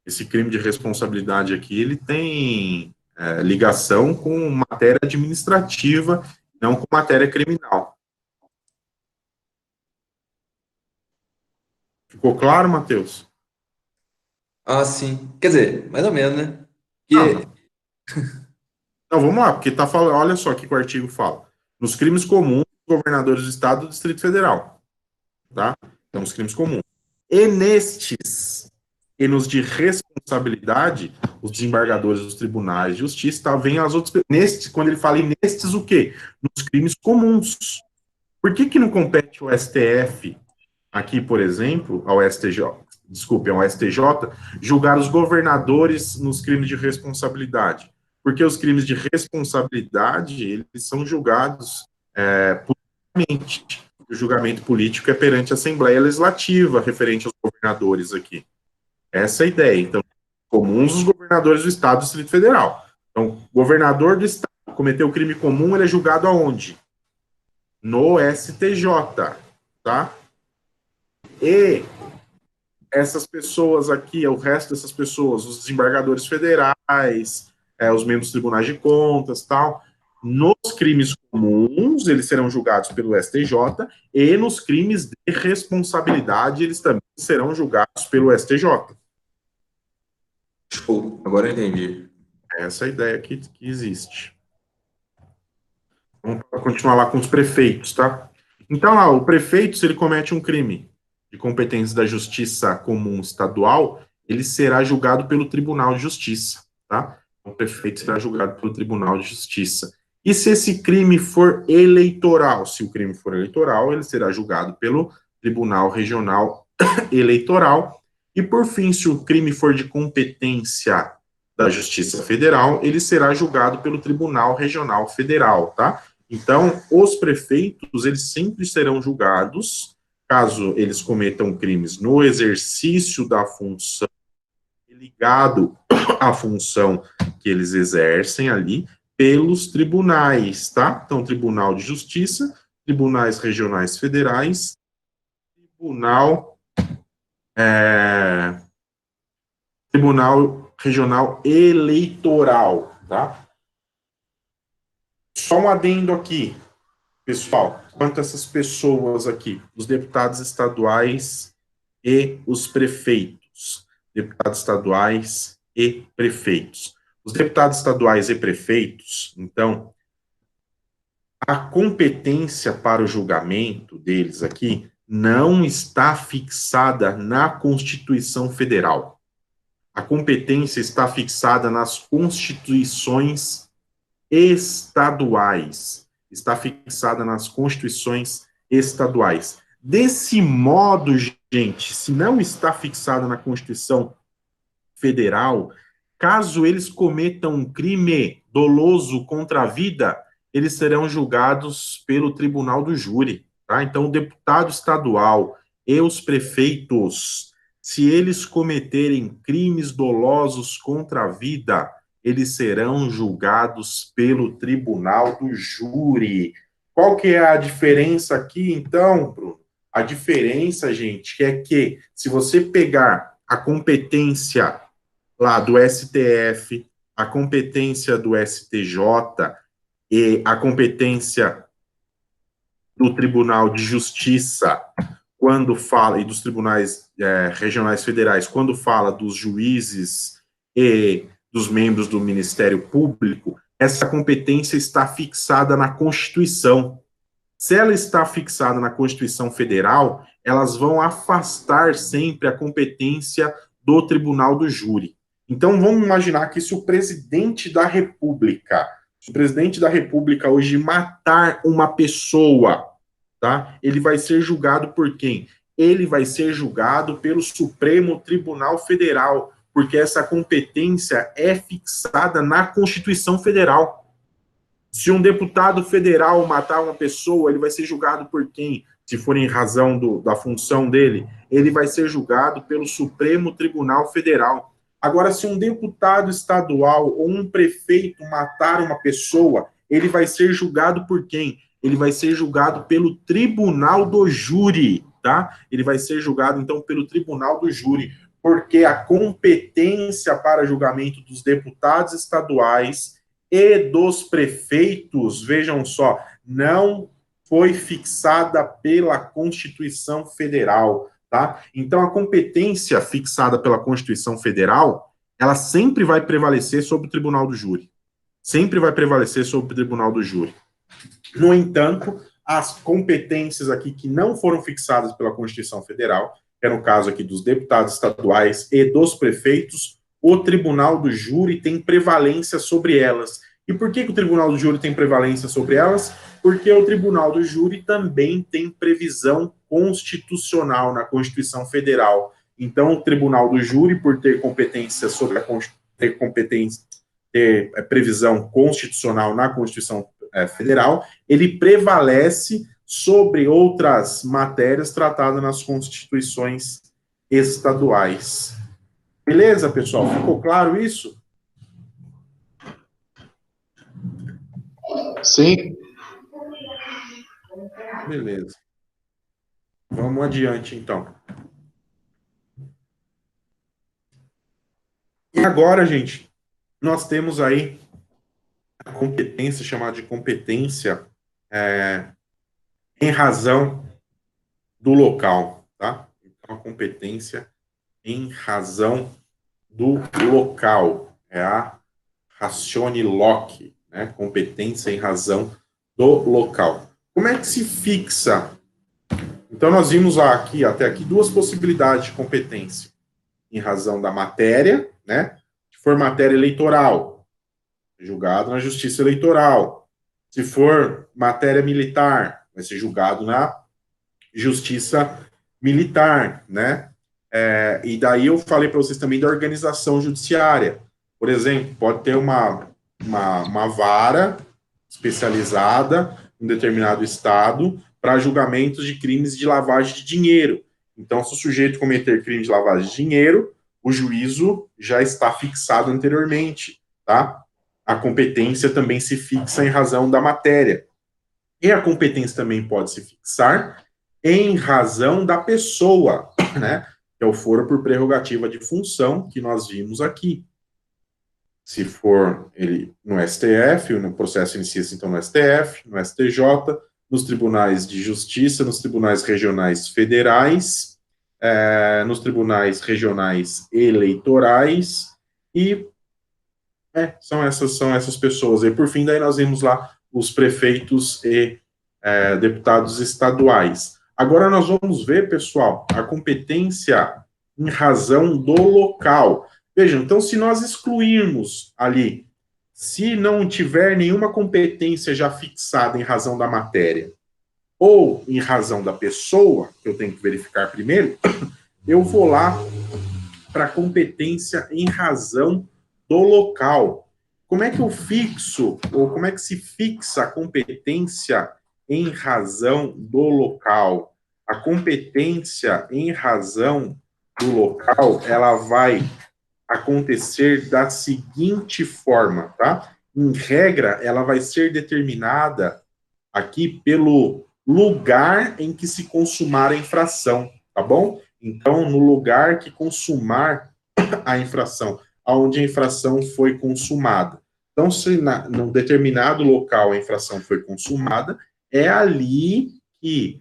Esse crime de responsabilidade aqui, ele tem ligação com matéria administrativa, não com matéria criminal. Ficou claro, Matheus? Ah, sim. Quer dizer, mais ou menos, né? Não, vamos lá, porque tá falando, olha só o que o artigo fala. Nos crimes comuns, governadores do Estado e do Distrito Federal. Tá? Então, os crimes comuns. E nestes, e nos de responsabilidade, os desembargadores dos tribunais de justiça, tá, vem as outras. Nestes, quando ele fala em nestes, o quê? Nos crimes comuns. Por que não compete o STF, aqui, por exemplo, ao STJ, ao STJ, julgar os governadores nos crimes de responsabilidade? Porque os crimes de responsabilidade, eles são julgados politicamente. O julgamento político é perante a Assembleia Legislativa, referente aos governadores aqui. Essa é a ideia. Então, comuns os governadores do Estado e do Distrito Federal. Então, governador do Estado cometeu crime comum, ele é julgado aonde? No STJ, tá? E essas pessoas aqui, o resto dessas pessoas, os desembargadores federais, os membros dos tribunais de contas, tal, nos crimes comuns, eles serão julgados pelo STJ, e nos crimes de responsabilidade, eles também serão julgados pelo STJ. Show, agora eu entendi. Essa é a ideia que existe. Vamos continuar lá com os prefeitos, tá? Então, lá, o prefeito, se ele comete um crime de competência da Justiça Comum Estadual, ele será julgado pelo Tribunal de Justiça, tá? O prefeito será julgado pelo Tribunal de Justiça. E se esse crime for eleitoral? Se o crime for eleitoral, ele será julgado pelo Tribunal Regional Eleitoral. E, por fim, se o crime for de competência da Justiça Federal, ele será julgado pelo Tribunal Regional Federal, tá? Então, os prefeitos, eles sempre serão julgados, caso eles cometam crimes no exercício da função, ligado à função que eles exercem ali, pelos tribunais, tá? Então, Tribunal de Justiça, Tribunais Regionais Federais, Tribunal Regional Eleitoral, tá? Só um adendo aqui, pessoal, quanto a essas pessoas aqui, os deputados estaduais e os prefeitos. Deputados estaduais e prefeitos. Os deputados estaduais e prefeitos, então, a competência para o julgamento deles aqui não está fixada na Constituição Federal. A competência está fixada nas constituições estaduais. Está fixada nas constituições estaduais. Desse modo, gente, se não está fixado na Constituição Federal, caso eles cometam um crime doloso contra a vida, eles serão julgados pelo Tribunal do Júri, tá? Então, o deputado estadual e os prefeitos, se eles cometerem crimes dolosos contra a vida, eles serão julgados pelo Tribunal do Júri. Qual que é a diferença aqui, então, Bruno? A diferença, gente, é que se você pegar a competência lá do STF, a competência do STJ e a competência do Tribunal de Justiça, quando fala, e dos tribunais regionais federais, quando fala dos juízes e dos membros do Ministério Público, essa competência está fixada na Constituição. Se ela está fixada na Constituição Federal, elas vão afastar sempre a competência do Tribunal do Júri. Então, vamos imaginar que se o presidente da República hoje matar uma pessoa, tá? Ele vai ser julgado por quem? Ele vai ser julgado pelo Supremo Tribunal Federal, porque essa competência é fixada na Constituição Federal. Se um deputado federal matar uma pessoa, ele vai ser julgado por quem? Se for em razão da função dele, ele vai ser julgado pelo Supremo Tribunal Federal. Agora, se um deputado estadual ou um prefeito matar uma pessoa, ele vai ser julgado por quem? Ele vai ser julgado pelo Tribunal do Júri, tá? Ele vai ser julgado, então, pelo Tribunal do Júri, porque a competência para julgamento dos deputados estaduais e dos prefeitos, vejam só, não foi fixada pela Constituição Federal, tá? Então, a competência fixada pela Constituição Federal, ela sempre vai prevalecer sobre o Tribunal do Júri. Sempre vai prevalecer sobre o Tribunal do Júri. No entanto, as competências aqui que não foram fixadas pela Constituição Federal, que é no caso aqui dos deputados estaduais e dos prefeitos, o Tribunal do Júri tem prevalência sobre elas. E por que o Tribunal do Júri tem prevalência sobre elas? Porque o Tribunal do Júri também tem previsão constitucional na Constituição Federal. Então, o Tribunal do Júri, por ter competência sobre ter previsão constitucional na Constituição Federal, ele prevalece sobre outras matérias tratadas nas constituições estaduais. Beleza, pessoal? Ficou claro isso? Sim. Beleza. Vamos adiante, então. E agora, gente, nós temos aí a competência, chamada de competência em razão do local, tá? Então, a competência em razão do local, é a ratione loci, né? Competência em razão do local. Como é que se fixa? Então, nós vimos até aqui duas possibilidades de competência. Em razão da matéria, né? Se for matéria eleitoral, julgado na Justiça Eleitoral. Se for matéria militar, vai ser julgado na Justiça Militar, né? E daí eu falei para vocês também da organização judiciária. Por exemplo, pode ter uma vara especializada em um determinado estado para julgamentos de crimes de lavagem de dinheiro. Então, se o sujeito cometer crime de lavagem de dinheiro, o juízo já está fixado anteriormente, tá? A competência também se fixa em razão da matéria. E a competência também pode se fixar em razão da pessoa, né? Que é o foro por prerrogativa de função que nós vimos aqui. Se for ele no STF, o processo inicia-se então no STF, no STJ, nos tribunais de justiça, nos tribunais regionais federais, nos tribunais regionais eleitorais, e são essas pessoas. E por fim, daí nós vimos lá os prefeitos e deputados estaduais. Agora nós vamos ver, pessoal, a competência em razão do local. Vejam, então, se nós excluirmos ali, se não tiver nenhuma competência já fixada em razão da matéria, ou em razão da pessoa, que eu tenho que verificar primeiro, eu vou lá para competência em razão do local. Como é que eu fixo, ou como é que se fixa a competência em razão do local? A competência em razão do local, ela vai acontecer da seguinte forma, tá? Em regra, ela vai ser determinada aqui pelo lugar em que se consumar a infração, tá bom? Então, no lugar que consumar a infração, aonde a infração foi consumada. Então, se num determinado local a infração foi consumada, é ali que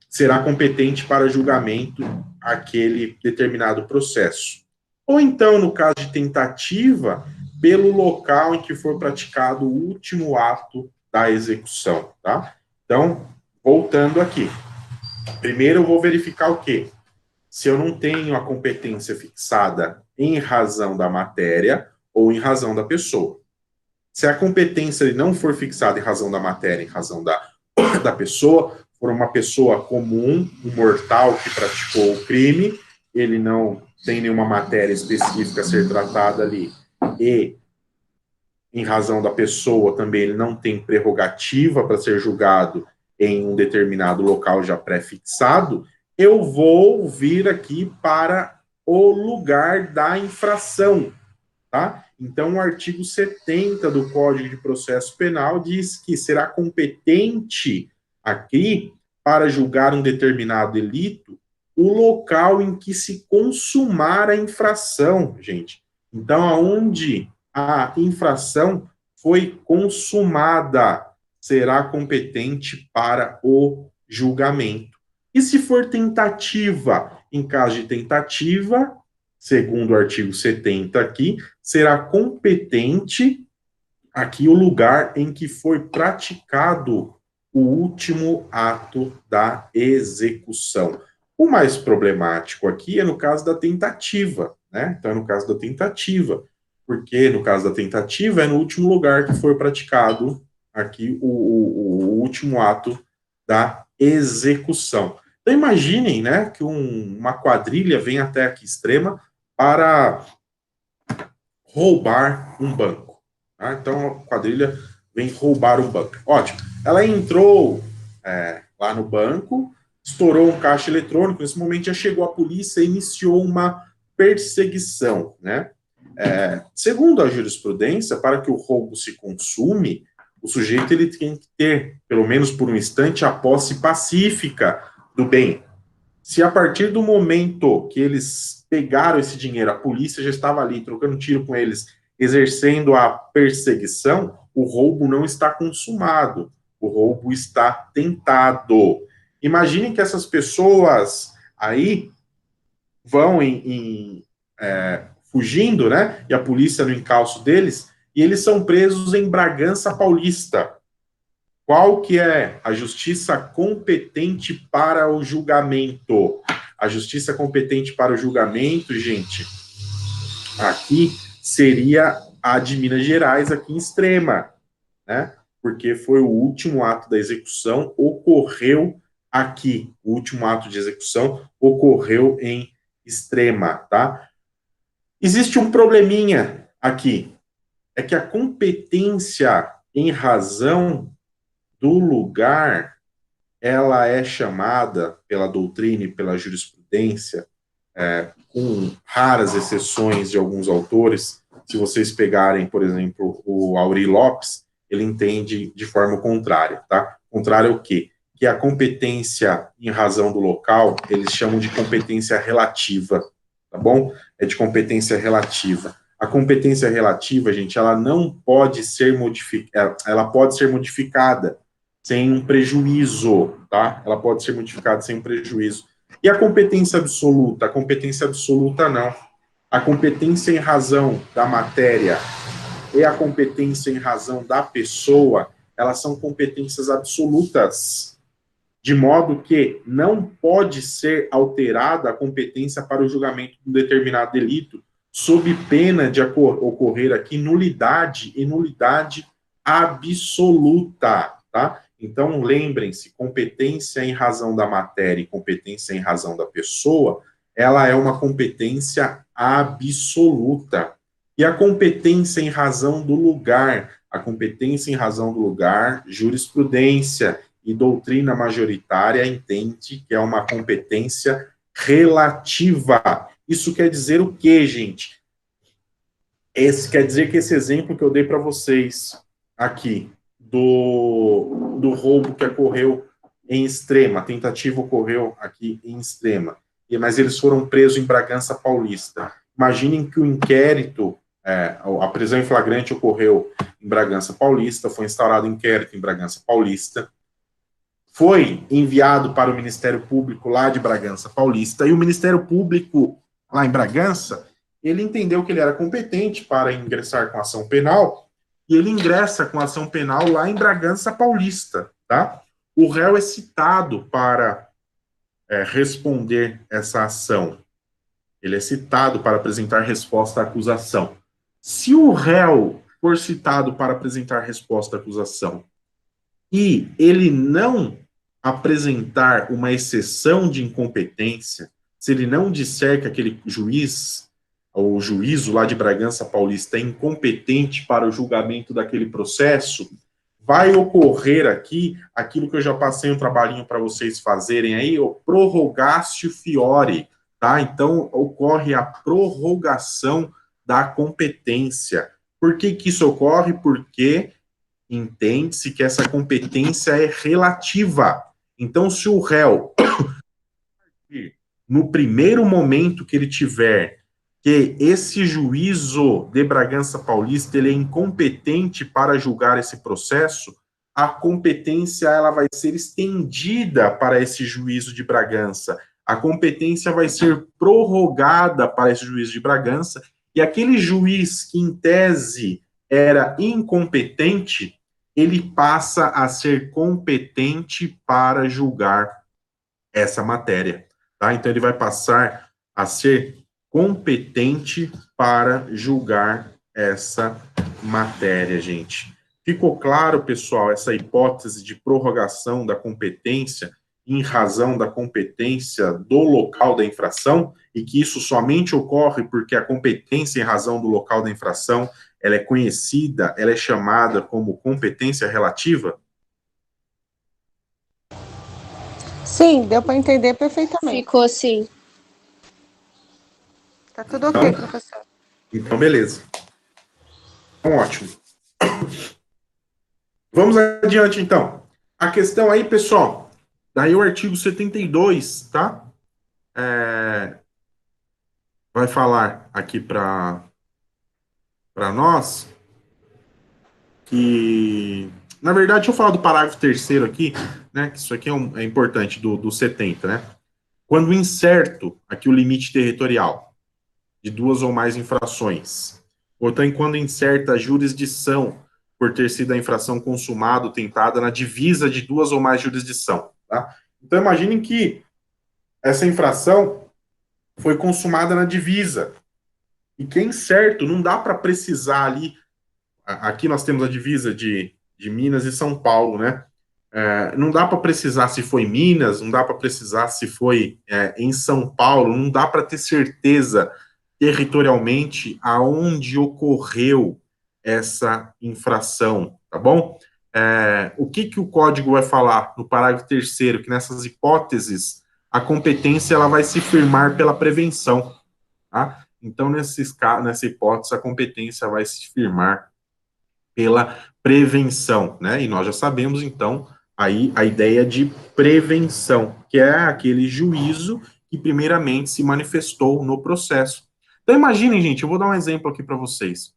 será competente para julgamento aquele determinado processo. Ou então, no caso de tentativa, pelo local em que for praticado o último ato da execução, tá? Então, voltando aqui. Primeiro eu vou verificar o quê? Se eu não tenho a competência fixada em razão da matéria ou em razão da pessoa. Se a competência não for fixada em razão da matéria, em razão da pessoa, for uma pessoa comum, um mortal que praticou o crime, ele não tem nenhuma matéria específica a ser tratada ali, e em razão da pessoa também ele não tem prerrogativa para ser julgado em um determinado local já pré-fixado, eu vou vir aqui para o lugar da infração, tá? Então, o artigo 70 do Código de Processo Penal diz que será competente aqui para julgar um determinado delito o local em que se consumar a infração, gente. Então, aonde a infração foi consumada, será competente para o julgamento. E se for tentativa? Em caso de tentativa, segundo o artigo 70 aqui, será competente aqui o lugar em que foi praticado o último ato da execução. O mais problemático aqui é no caso da tentativa, né? Então, é no caso da tentativa, porque no caso da tentativa é no último lugar que foi praticado aqui o último ato da execução. Então, imaginem, né, que uma quadrilha vem até aqui extrema para roubar um banco. Tá? Então, a quadrilha vem roubar um banco. Ótimo. Ela entrou lá no banco, estourou um caixa eletrônico, nesse momento já chegou a polícia e iniciou uma perseguição, né? Segundo a jurisprudência, para que o roubo se consume, o sujeito ele tem que ter, pelo menos por um instante, a posse pacífica do bem. Se a partir do momento que eles pegaram esse dinheiro, a polícia já estava ali trocando tiro com eles, exercendo a perseguição, o roubo não está consumado, o roubo está tentado. Imaginem que essas pessoas aí vão fugindo, né? E a polícia no encalço deles, e eles são presos em Bragança Paulista. Qual que é a justiça competente para o julgamento? A justiça competente para o julgamento, gente, aqui seria a de Minas Gerais, aqui em Extrema, né? Porque foi o último ato da execução, ocorreu aqui. O último ato de execução ocorreu em Extrema, tá? Existe um probleminha aqui, é que a competência em razão do lugar, ela é chamada pela doutrina e pela jurisprudência, com raras exceções de alguns autores. Se vocês pegarem, por exemplo, o Aury Lopes, ele entende de forma contrária, tá? Contrária ao quê? Que a competência em razão do local, eles chamam de competência relativa, tá bom? É de competência relativa. A competência relativa, gente, ela não pode ser modificada, ela pode ser modificada sem um prejuízo, tá? Ela pode ser modificada sem um prejuízo. E a competência absoluta? A competência absoluta não. A competência em razão da matéria e a competência em razão da pessoa, elas são competências absolutas, de modo que não pode ser alterada a competência para o julgamento de um determinado delito, sob pena de ocorrer aqui nulidade e nulidade absoluta, tá? Então, lembrem-se, competência em razão da matéria e competência em razão da pessoa, ela é uma competência absoluta. E a competência em razão do lugar, a competência em razão do lugar, jurisprudência e doutrina majoritária entende que é uma competência relativa. Isso quer dizer o quê, gente? Quer dizer que esse exemplo que eu dei para vocês aqui, do roubo que ocorreu em Extrema, a tentativa ocorreu aqui em Extrema, mas eles foram presos em Bragança Paulista. Imaginem que o inquérito, a prisão em flagrante ocorreu em Bragança Paulista, foi instaurado inquérito em Bragança Paulista, foi enviado para o Ministério Público lá de Bragança Paulista, e o Ministério Público lá em Bragança, ele entendeu que ele era competente para ingressar com ação penal, e ele ingressa com ação penal lá em Bragança Paulista, tá? O réu é citado para responder essa ação. Ele é citado para apresentar resposta à acusação. Se o réu for citado para apresentar resposta à acusação e ele não apresentar uma exceção de incompetência, se ele não disser que aquele juiz, ou juízo lá de Bragança Paulista é incompetente para o julgamento daquele processo, vai ocorrer aqui aquilo que eu já passei um trabalhinho para vocês fazerem aí, o prorrogatio fiore, tá? Então, ocorre a prorrogação da competência. Por que que isso ocorre? Porque entende-se que essa competência é relativa. Então, se o réu, no primeiro momento que ele tiver que esse juízo de Bragança Paulista ele é incompetente para julgar esse processo, a competência ela vai ser estendida para esse juízo de Bragança. A competência vai ser prorrogada para esse juízo de Bragança, e aquele juiz que, em tese, era incompetente, ele passa a ser competente para julgar essa matéria, tá? Então, ele vai passar a ser competente para julgar essa matéria, gente. Ficou claro, pessoal, essa hipótese de prorrogação da competência em razão da competência do local da infração, e que isso somente ocorre porque a competência em razão do local da infração, ela é conhecida, ela é chamada como competência relativa? Sim, deu para entender perfeitamente. Ficou assim. Tá tudo ok, professor. Então, beleza. Então, ótimo. Vamos adiante, então. A questão aí, pessoal, daí o artigo 72, tá? Vai falar aqui para nós que, na verdade, deixa eu falar do parágrafo 3º aqui, né? Que isso aqui é importante, do 70, né? Quando incerto aqui o limite territorial de duas ou mais infrações, ou então quando incerta a jurisdição por ter sido a infração consumada ou tentada na divisa de duas ou mais jurisdição, tá? Então, imaginem que essa infração foi consumada na divisa, e que é incerto, não dá para precisar ali, aqui nós temos a divisa de Minas e São Paulo, né? Não dá para precisar se foi Minas, não dá para precisar se foi em São Paulo, não dá para ter certeza territorialmente aonde ocorreu essa infração, tá bom? O que o código vai falar no parágrafo 3º, que nessas hipóteses a competência ela vai se firmar pela prevenção, tá? Então, nessa hipótese, a competência vai se firmar pela prevenção, né? E nós já sabemos, então, aí a ideia de prevenção, que é aquele juízo que primeiramente se manifestou no processo. Então, imaginem, gente, eu vou dar um exemplo aqui para vocês.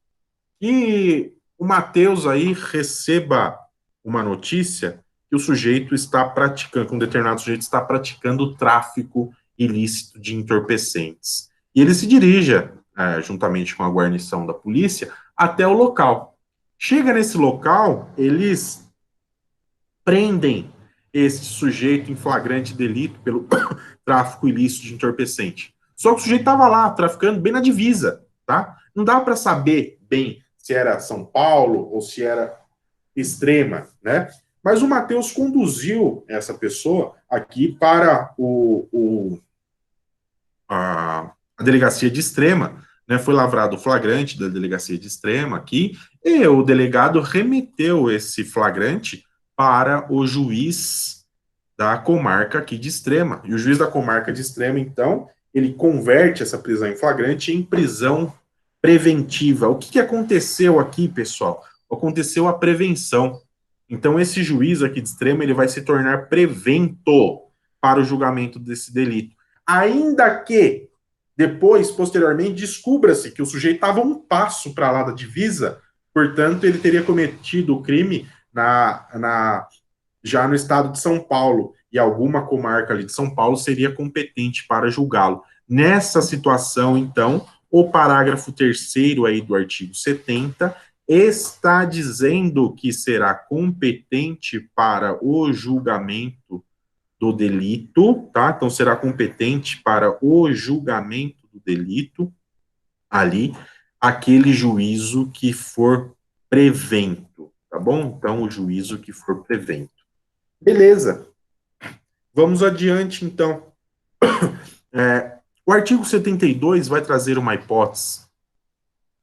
Que o Matheus aí receba uma notícia que o sujeito está praticando, que um determinado sujeito está praticando tráfico ilícito de entorpecentes. E ele se dirija, juntamente com a guarnição da polícia, até o local. Chega nesse local, eles prendem esse sujeito em flagrante delito pelo tráfico ilícito de entorpecente. Só que o sujeito estava lá, traficando bem na divisa, tá? Não dá para saber bem se era São Paulo ou se era Extrema, né? Mas o Matheus conduziu essa pessoa aqui para a delegacia de Extrema, né? Foi lavrado o flagrante da delegacia de Extrema aqui, e o delegado remeteu esse flagrante para o juiz da comarca aqui de Extrema. E o juiz da comarca de Extrema, então, ele converte essa prisão em flagrante em prisão preventiva. O que aconteceu aqui, pessoal? Aconteceu a prevenção. Então, esse juiz aqui de Extrema, ele vai se tornar prevento para o julgamento desse delito. Ainda que depois, posteriormente, descubra-se que o sujeito estava um passo para lá da divisa, portanto, ele teria cometido o crime já no estado de São Paulo, e alguma comarca ali de São Paulo seria competente para julgá-lo. Nessa situação, então, o parágrafo 3º aí do artigo 70 está dizendo que será competente para o julgamento do delito, tá? Então, será competente para o julgamento do delito ali, aquele juízo que for prevento, tá bom? Então, o juízo que for prevento. Beleza. Vamos adiante, então. O artigo 72 vai trazer uma hipótese.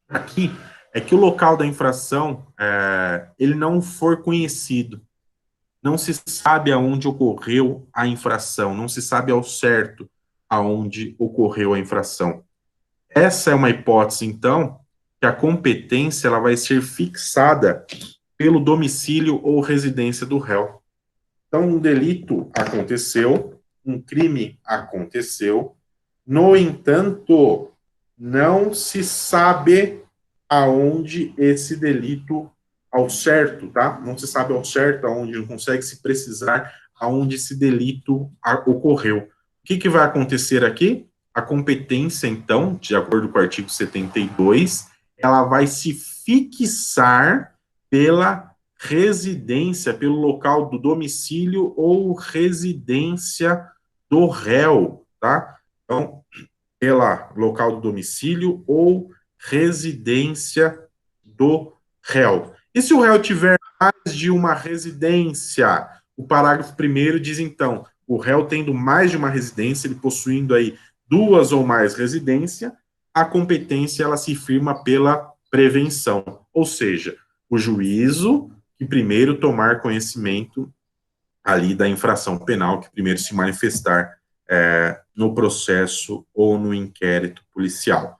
Aqui é que o local da infração, ele não for conhecido. Não se sabe aonde ocorreu a infração, não se sabe ao certo aonde ocorreu a infração. Essa é uma hipótese, então, que a competência ela vai ser fixada pelo domicílio ou residência do réu. Então, um delito aconteceu, um crime aconteceu, no entanto, não se sabe aonde esse delito ao certo, tá? Não se sabe ao certo aonde, não consegue se precisar aonde esse delito ocorreu. O que vai acontecer aqui? A competência, então, de acordo com o artigo 72, ela vai se fixar pela residência, pelo local do domicílio ou residência do réu, tá? Então, pela local do domicílio ou residência do réu. E se o réu tiver mais de uma residência? O parágrafo 1º diz, então, o réu tendo mais de uma residência, ele possuindo aí 2 ou mais residências, a competência ela se firma pela prevenção, ou seja, o juízo que primeiro tomar conhecimento ali da infração penal, que primeiro se manifestar no processo ou no inquérito policial.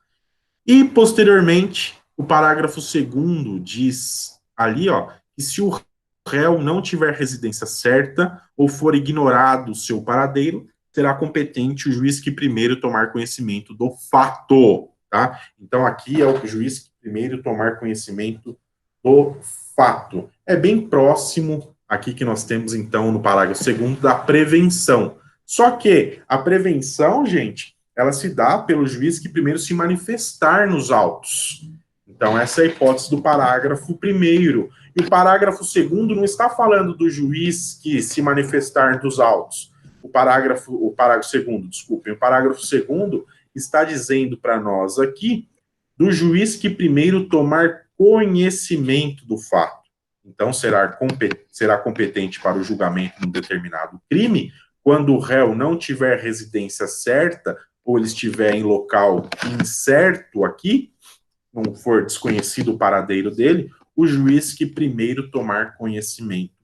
E, posteriormente, o parágrafo 2º diz ali, ó, que se o réu não tiver residência certa ou for ignorado o seu paradeiro, será competente o juiz que primeiro tomar conhecimento do fato, tá? Então, aqui é o juiz que primeiro tomar conhecimento do fato. É bem próximo aqui que nós temos, então, no parágrafo 2º, da prevenção. Só que a prevenção, gente, ela se dá pelo juiz que primeiro se manifestar nos autos. Então, essa é a hipótese do parágrafo 1º. E o parágrafo 2º não está falando do juiz que se manifestar nos autos. O parágrafo 2º, desculpem, o parágrafo 2º está dizendo para nós aqui do juiz que primeiro tomar conhecimento do fato. Então, será competente para o julgamento de um determinado crime quando o réu não tiver residência certa ou ele estiver em local incerto aqui, não for desconhecido o paradeiro dele, o juiz que primeiro tomar conhecimento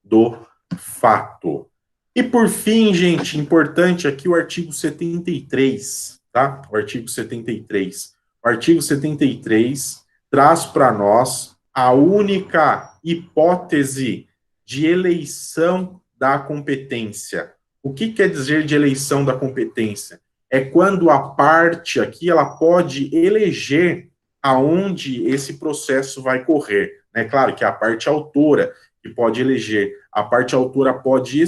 do fato. E por fim, gente, importante aqui o artigo 73, tá? O artigo 73. O artigo 73 traz para nós a única hipótese de eleição da competência. O que quer dizer de eleição da competência? É quando a parte aqui, ela pode eleger aonde esse processo vai correr. É claro que é a parte autora que pode eleger. A parte autora pode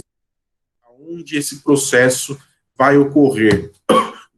aonde esse processo vai ocorrer.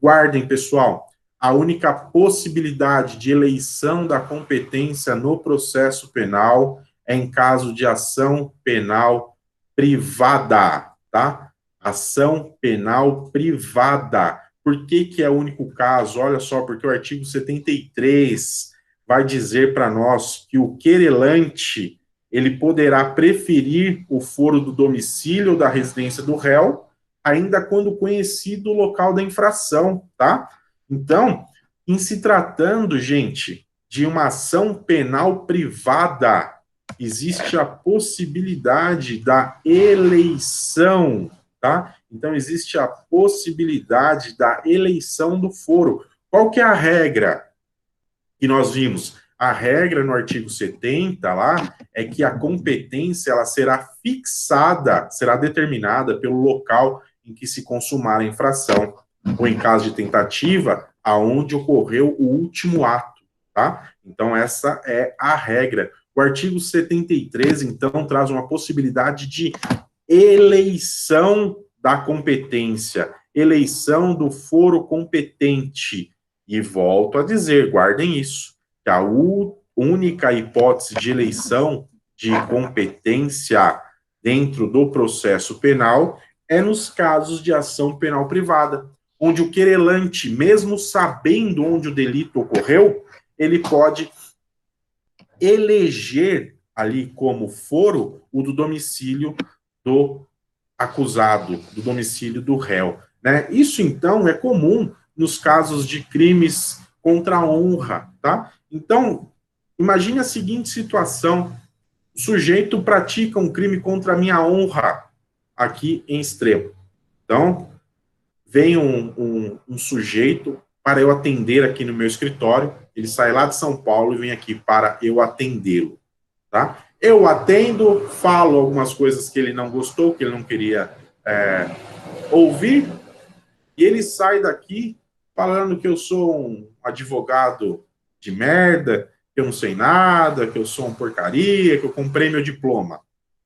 Guardem, pessoal, a única possibilidade de eleição da competência no processo penal é em caso de ação penal privada, tá? Ação penal privada. Por que é o único caso? Olha só, porque o artigo 73 vai dizer para nós que o querelante, ele poderá preferir o foro do domicílio ou da residência do réu, ainda quando conhecido o local da infração, tá? Então, em se tratando, gente, de uma ação penal privada, existe a possibilidade da eleição, tá? Então, existe a possibilidade da eleição do foro. Qual que é a regra que nós vimos? A regra no artigo 70 lá é que a competência ela será fixada, será determinada pelo local em que se consumar a infração, ou em caso de tentativa, aonde ocorreu o último ato, tá? Então, essa é a regra. O artigo 73, então, traz uma possibilidade de eleição da competência, eleição do foro competente. E volto a dizer, guardem isso, que a única hipótese de eleição de competência dentro do processo penal é nos casos de ação penal privada, onde o querelante, mesmo sabendo onde o delito ocorreu, ele pode eleger ali como foro o do domicílio do acusado, do domicílio do réu, né? Isso, então, é comum nos casos de crimes contra a honra, tá? Então, imagine a seguinte situação: o sujeito pratica um crime contra a minha honra aqui em Extremo. Então, vem um sujeito para eu atender aqui no meu escritório, ele sai lá de São Paulo e vem aqui para eu atendê-lo, tá? Eu atendo, falo algumas coisas que ele não gostou, que ele não queria ouvir, e ele sai daqui falando que eu sou um advogado de merda, que eu não sei nada, que eu sou um porcaria, que eu comprei meu diploma.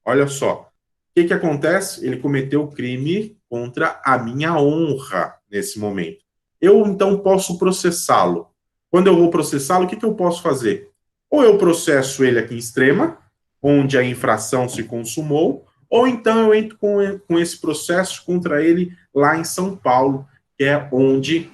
Olha só. O que acontece? Ele cometeu crime contra a minha honra nesse momento. Eu, então, posso processá-lo. Quando eu vou processá-lo, o que eu posso fazer? Ou eu processo ele aqui em Extrema, onde a infração se consumou, ou então eu entro com esse processo contra ele lá em São Paulo, que é onde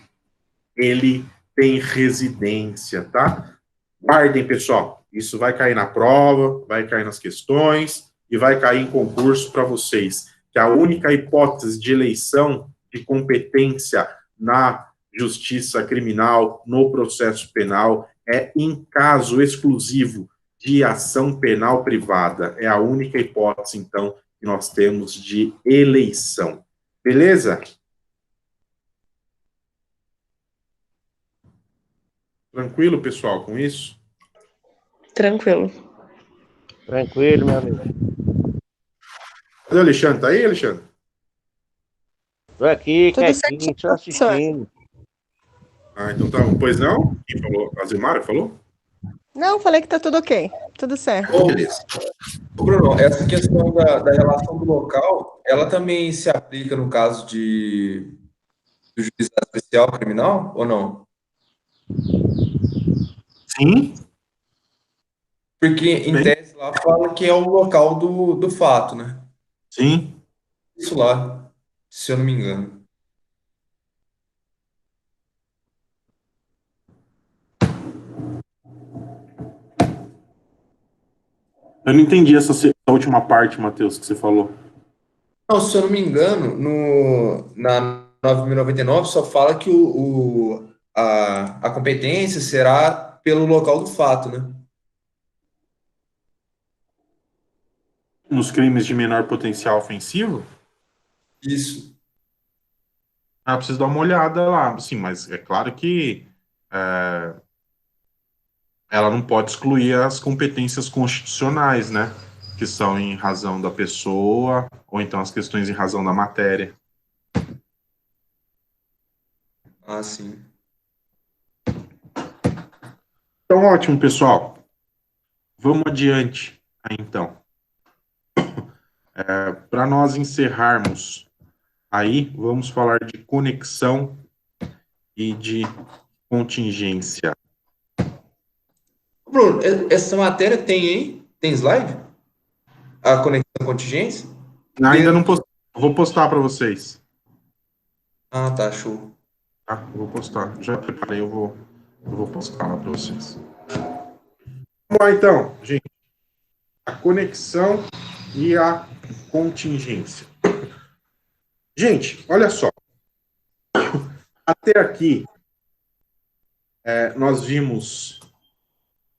ele tem residência, tá? Guardem, pessoal. Isso vai cair na prova, vai cair nas questões e vai cair em concurso para vocês, que a única hipótese de eleição de competência na justiça criminal, no processo penal, é em caso exclusivo de ação penal privada. É a única hipótese, então, que nós temos de eleição. Beleza? Tranquilo, pessoal, com isso? Tranquilo. Tranquilo, meu amigo. Cadê o Alexandre? Tá aí, Alexandre? Tô aqui, Tudo quietinho, certinho, só assistindo. Ah, então tá. Pois não? Quem falou? A Zimara falou? Não, falei que tá tudo ok. Tudo certo. Beleza. Ô, Bruno, essa questão da relação do local, ela também se aplica no caso do juizado especial criminal ou não? Sim. Porque em tese lá fala que é o local do fato, né? Sim. Isso lá, se eu não me engano. Eu não entendi essa última parte, Matheus, que você falou. Não, se eu não me engano, na 9.099 só fala que a competência será pelo local do fato, né? Nos crimes de menor potencial ofensivo? Isso. Ah, preciso dar uma olhada lá. Sim, mas é claro que ela não pode excluir as competências constitucionais, né? Que são em razão da pessoa, ou então as questões em razão da matéria. Ah, sim. Então, ótimo, pessoal. Vamos adiante, aí, então. Para nós encerrarmos aí, vamos falar de conexão e de contingência. Bruno, essa matéria tem aí? Tem slide? A conexão contingência? Ainda não postei. Vou postar para vocês. Ah, tá, show. Tá? Eu vou postar. Já preparei, eu vou postar lá para vocês. Vamos lá, então, gente. a conexão e a contingência. Gente, olha só. Até aqui, nós vimos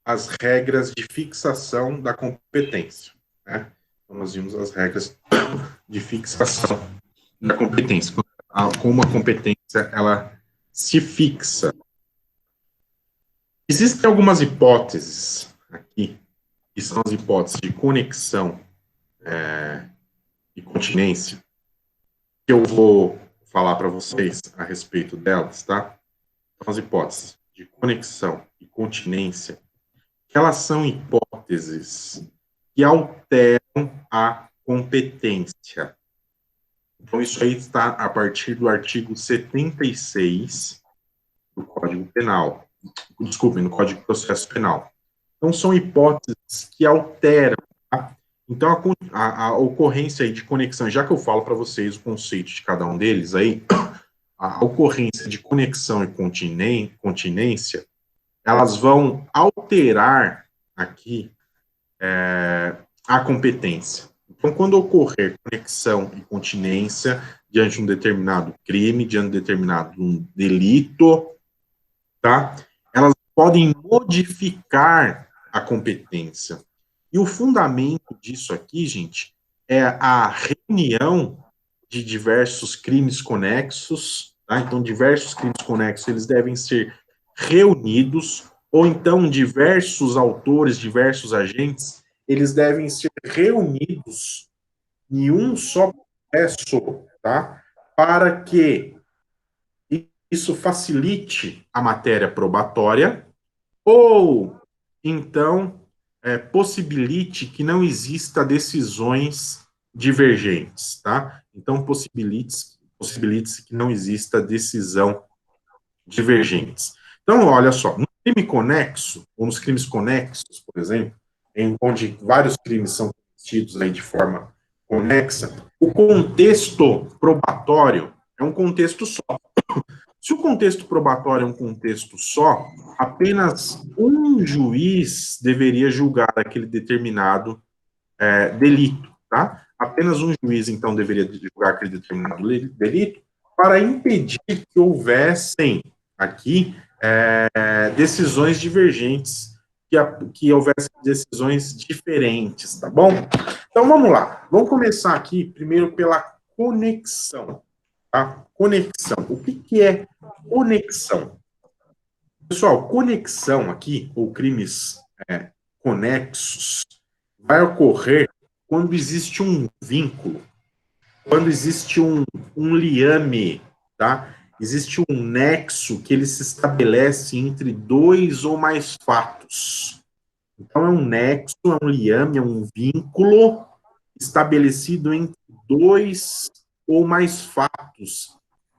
as regras de fixação da competência, né? Então, nós vimos as regras de fixação da competência. Como a competência, ela se fixa. Existem algumas hipóteses aqui, que são as hipóteses de conexão e continência, que eu vou falar para vocês a respeito delas, tá? Então, as hipóteses de conexão e continência, elas são hipóteses que alteram a competência. Então, isso aí está a partir do artigo 76 do Código Penal. Desculpem, no Código de Processo Penal. Então, são hipóteses que alteram, tá? Então, a ocorrência aí de conexão, já que eu falo para vocês o conceito de cada um deles aí, a ocorrência de conexão e continência, elas vão alterar aqui a competência. Então, quando ocorrer conexão e continência diante de um determinado crime, diante de um determinado delito, tá? Elas podem modificar a competência. E o fundamento disso aqui, gente, é a reunião de diversos crimes conexos, tá? Então, diversos crimes conexos, eles devem ser reunidos, ou então diversos autores, diversos agentes, eles devem ser reunidos em um só processo, tá? Para que isso facilite a matéria probatória, ou então possibilite que não exista decisões divergentes, tá? Então, possibilite-se que não exista decisão divergentes. Então, olha só, no crime conexo, ou nos crimes conexos, por exemplo, onde vários crimes são cometidos aí de forma conexa, o contexto probatório é um contexto só. Se o contexto probatório é um contexto só, apenas um juiz deveria julgar aquele determinado delito, tá? Apenas um juiz, então, deveria julgar aquele determinado delito para impedir que houvessem aqui decisões divergentes, que houvessem decisões diferentes, tá bom? Então, vamos lá. Vamos começar aqui, primeiro, pela conexão. Tá? Conexão. O que é conexão? Pessoal, conexão aqui, ou crimes conexos, vai ocorrer quando existe um vínculo, quando existe um liame, tá? Existe um nexo que ele se estabelece entre dois ou mais fatos. Então, é um nexo, é um liame, é um vínculo estabelecido entre dois ou mais fatos.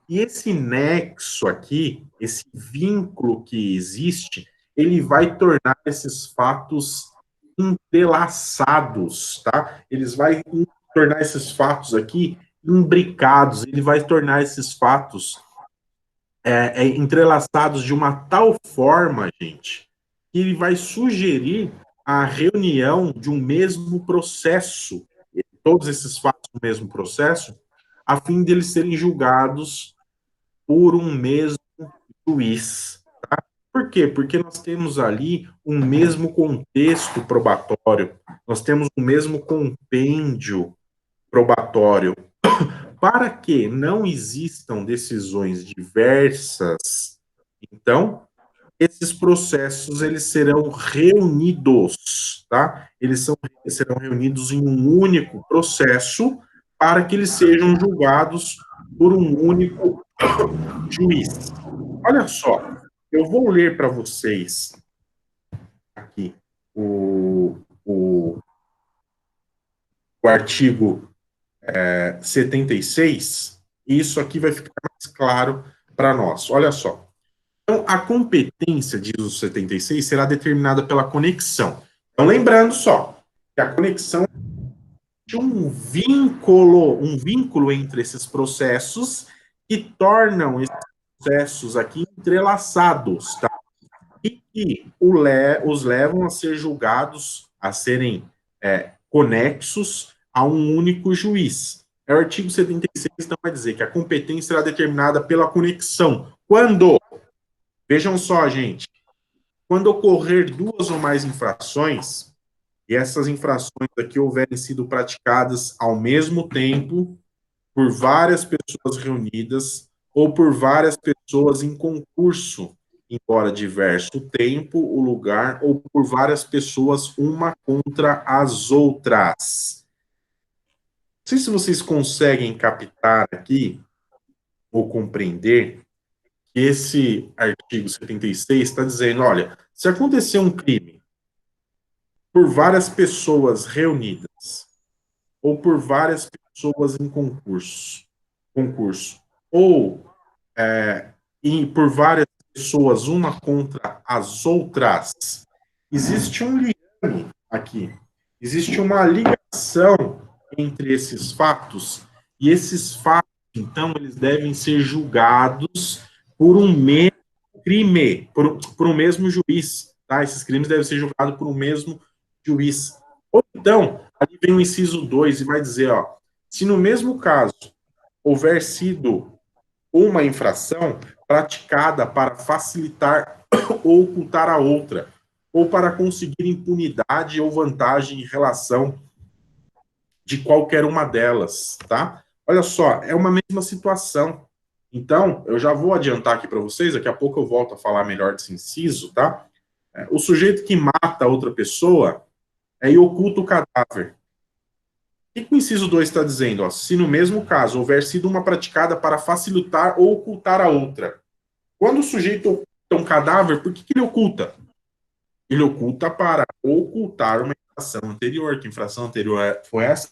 E esse nexo aqui, esse vínculo que existe, ele vai tornar esses fatos entrelaçados, tá? Eles vai tornar esses fatos aqui imbricados, ele vai tornar esses fatos entrelaçados de uma tal forma, gente, que ele vai sugerir a reunião de um mesmo processo, todos esses fatos do mesmo processo, a fim de eles serem julgados por um mesmo juiz. Tá? Por quê? Porque nós temos ali um mesmo contexto probatório, nós temos o mesmo compêndio probatório. Para que não existam decisões diversas, então, esses processos, eles serão reunidos, tá? Serão reunidos em um único processo para que eles sejam julgados por um único juiz. Olha só, eu vou ler para vocês aqui o artigo 76, e isso aqui vai ficar mais claro para nós. Olha só. Então, a competência, diz o 76, será determinada pela conexão. Então, lembrando só, que a conexão é um vínculo entre esses processos que tornam esses processos aqui entrelaçados, tá? E que os levam a ser julgados, a serem conexos a um único juiz. O artigo 76 então vai dizer que a competência será determinada pela conexão. Quando? Vejam só, gente. Quando ocorrer duas ou mais infrações, e essas infrações aqui houverem sido praticadas ao mesmo tempo, por várias pessoas reunidas, ou por várias pessoas em concurso, embora diverso o tempo, o lugar, ou por várias pessoas, uma contra as outras. Não sei se vocês conseguem captar aqui, ou compreender, que esse artigo 76 está dizendo, olha, se acontecer um crime por várias pessoas reunidas, ou por várias pessoas em concurso, ou por várias pessoas, uma contra as outras, existe um liame aqui, existe uma ligação entre esses fatos, e esses fatos, então, eles devem ser julgados por um mesmo crime, por um mesmo juiz, tá? Esses crimes devem ser julgados por um mesmo juiz. Ou então, ali vem o inciso 2 e vai dizer, ó, se no mesmo caso houver sido uma infração praticada para facilitar ou ocultar a outra, ou para conseguir impunidade ou vantagem em relação de qualquer uma delas, tá? Olha só, é uma mesma situação. Então, eu já vou adiantar aqui para vocês, daqui a pouco eu volto a falar melhor desse inciso, tá? O sujeito que mata outra pessoa e oculta o cadáver. O que o inciso 2 está dizendo? Ó, se no mesmo caso houver sido uma praticada para facilitar ou ocultar a outra. Quando o sujeito oculta um cadáver, por que ele oculta? Ele oculta para ocultar uma infração anterior. Que infração anterior foi essa?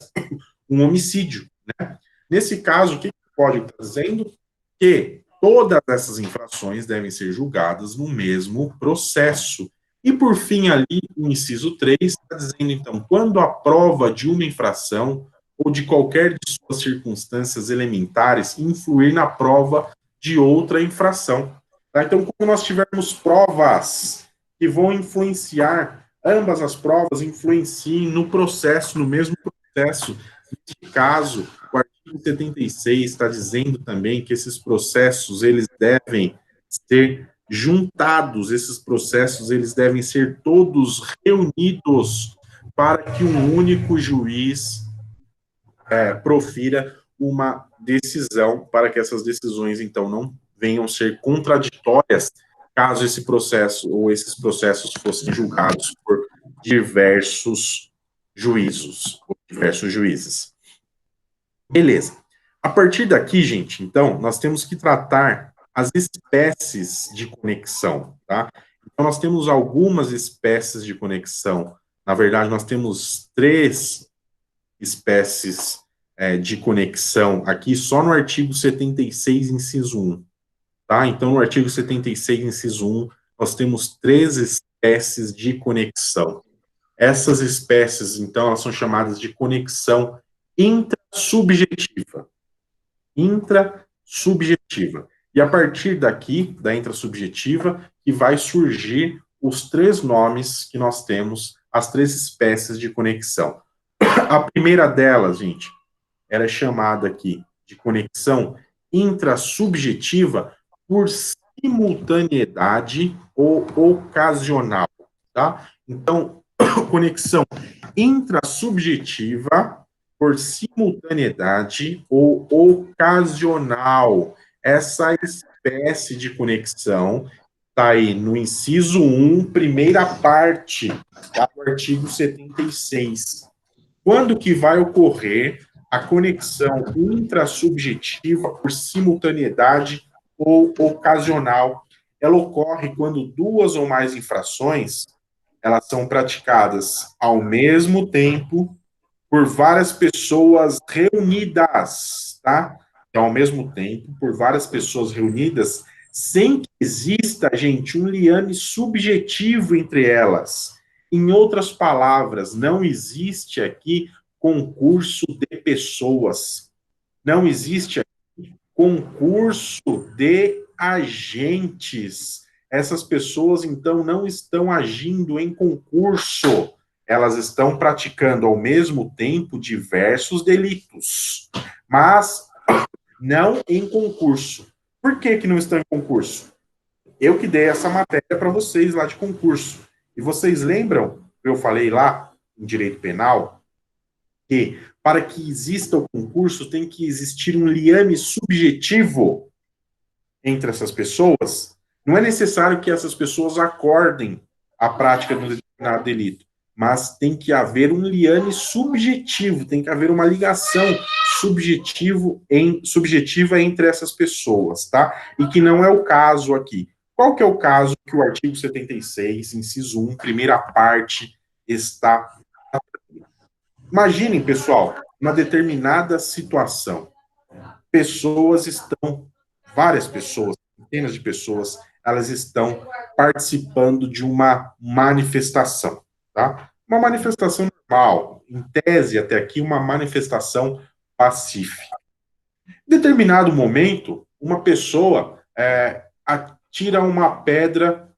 Um homicídio, né? Nesse caso, o que o código está dizendo? Que todas essas infrações devem ser julgadas no mesmo processo. E, por fim, ali, o inciso 3 está dizendo, então, quando a prova de uma infração ou de qualquer de suas circunstâncias elementares influir na prova de outra infração. Tá? Então, quando nós tivermos provas que vão influenciar, ambas as provas influenciem no processo, no mesmo processo. Neste caso, o artigo 76 está dizendo também que esses processos, eles devem ser juntados, esses processos, eles devem ser todos reunidos para que um único juiz profira uma decisão, para que essas decisões, então, não venham ser contraditórias, caso esse processo ou esses processos fossem julgados por diversos juízos, ou diversos juízes. Beleza. A partir daqui, gente, então, nós temos que tratar as espécies de conexão, tá? Então, nós temos algumas espécies de conexão. Na verdade, nós temos 3 espécies de conexão aqui, só no artigo 76, inciso 1. Tá? Então, no artigo 76, inciso 1, nós temos 3 espécies de conexão. Essas espécies, então, elas são chamadas de conexão intrasubjetiva. Intrasubjetiva. E a partir daqui, da intrasubjetiva, que vai surgir os 3 nomes que nós temos, as 3 espécies de conexão. A primeira delas, gente, ela é chamada aqui de conexão intrasubjetiva por simultaneidade ou ocasional, tá? Então, conexão intrasubjetiva por simultaneidade ou ocasional. Essa espécie de conexão está aí no inciso 1, primeira parte, tá? Do artigo 76. Quando que vai ocorrer a conexão intrasubjetiva por simultaneidade ou ocasional? Ela ocorre quando 2 ou mais infrações, elas são praticadas ao mesmo tempo por várias pessoas reunidas, tá? Então, ao mesmo tempo, por várias pessoas reunidas, sem que exista, gente, um liame subjetivo entre elas. Em outras palavras, não existe aqui concurso de pessoas. Não existe aqui concurso de agentes. Essas pessoas, então, não estão agindo em concurso. elas estão praticando ao mesmo tempo diversos delitos, mas não em concurso. Por que que não estão em concurso? Eu que dei essa matéria para vocês lá de concurso. E vocês lembram que eu falei lá em direito penal que para que exista o concurso tem que existir um liame subjetivo entre essas pessoas? Não é necessário que essas pessoas acordem a prática de um determinado delito, mas tem que haver um liame subjetivo, tem que haver uma ligação subjetiva entre essas pessoas, tá? E que não é o caso aqui. Qual que é o caso que o artigo 76, inciso 1, primeira parte, está... Imaginem, pessoal, uma determinada situação. Várias pessoas, centenas de pessoas, elas estão participando de uma manifestação, tá? Uma manifestação normal, em tese até aqui, uma manifestação pacífica. Em determinado momento, uma pessoa atira uma pedra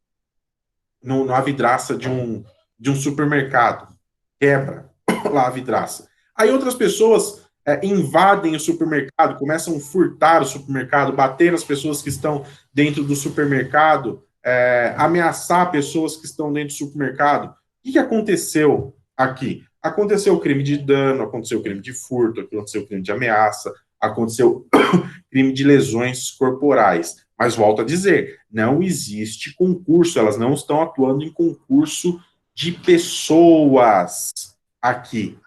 na vidraça de um supermercado, quebra lá a vidraça. Aí outras pessoas invadem o supermercado, começam a furtar o supermercado, bater nas pessoas que estão dentro do supermercado, ameaçar pessoas que estão dentro do supermercado. O que aconteceu aqui? Aconteceu o crime de dano, aconteceu o crime de furto, aconteceu o crime de ameaça, aconteceu crime de lesões corporais. Mas volto a dizer, não existe concurso, elas não estão atuando em concurso de pessoas aqui.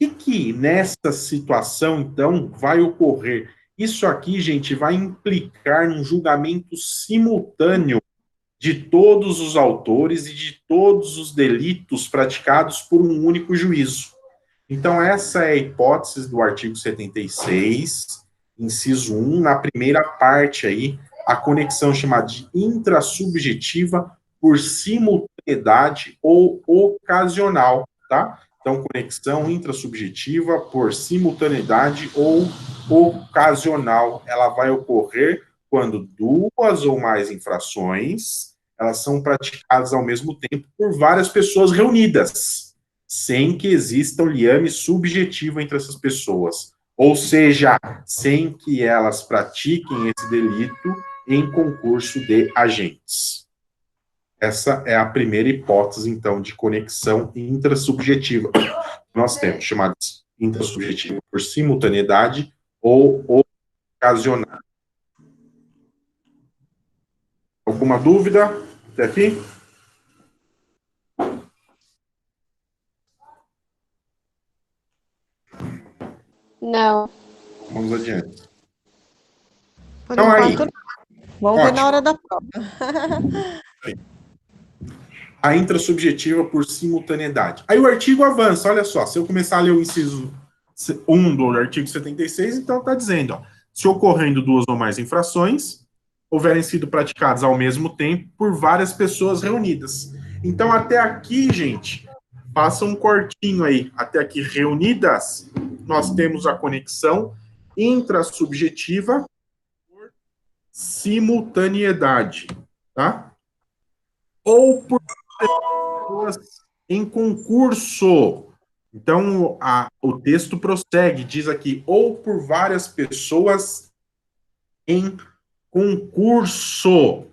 O que nessa situação, então, vai ocorrer? Isso aqui, gente, vai implicar num julgamento simultâneo de todos os autores e de todos os delitos praticados por um único juízo. Então, essa é a hipótese do artigo 76, inciso 1, na primeira parte aí, a conexão chamada de intrassubjetiva por simultaneidade ou ocasional, tá? Então, conexão intrassubjetiva por simultaneidade ou ocasional. Ela vai ocorrer quando duas ou mais infrações, elas são praticadas ao mesmo tempo por várias pessoas reunidas, sem que exista um liame subjetivo entre essas pessoas. Ou seja, sem que elas pratiquem esse delito em concurso de agentes. Essa é a primeira hipótese, então, de conexão intrassubjetiva. Nós temos chamadas intrassubjetiva por simultaneidade ou ocasional. Alguma dúvida até aqui? Não, Vamos adiante. por Então, aí, enquanto não. Vamos ver na hora da prova. a intrassubjetiva por simultaneidade. Aí o artigo avança, olha só, se eu começar a ler o inciso 1 do artigo 76, então está dizendo, ó, se ocorrendo duas ou mais infrações, houverem sido praticadas ao mesmo tempo por várias pessoas reunidas. Então, até aqui, gente, passa um cortinho aí, até aqui, reunidas, nós temos a conexão intrassubjetiva por simultaneidade, tá? Ou por pessoas em concurso. Então, o texto prossegue, diz aqui, ou por várias pessoas em concurso.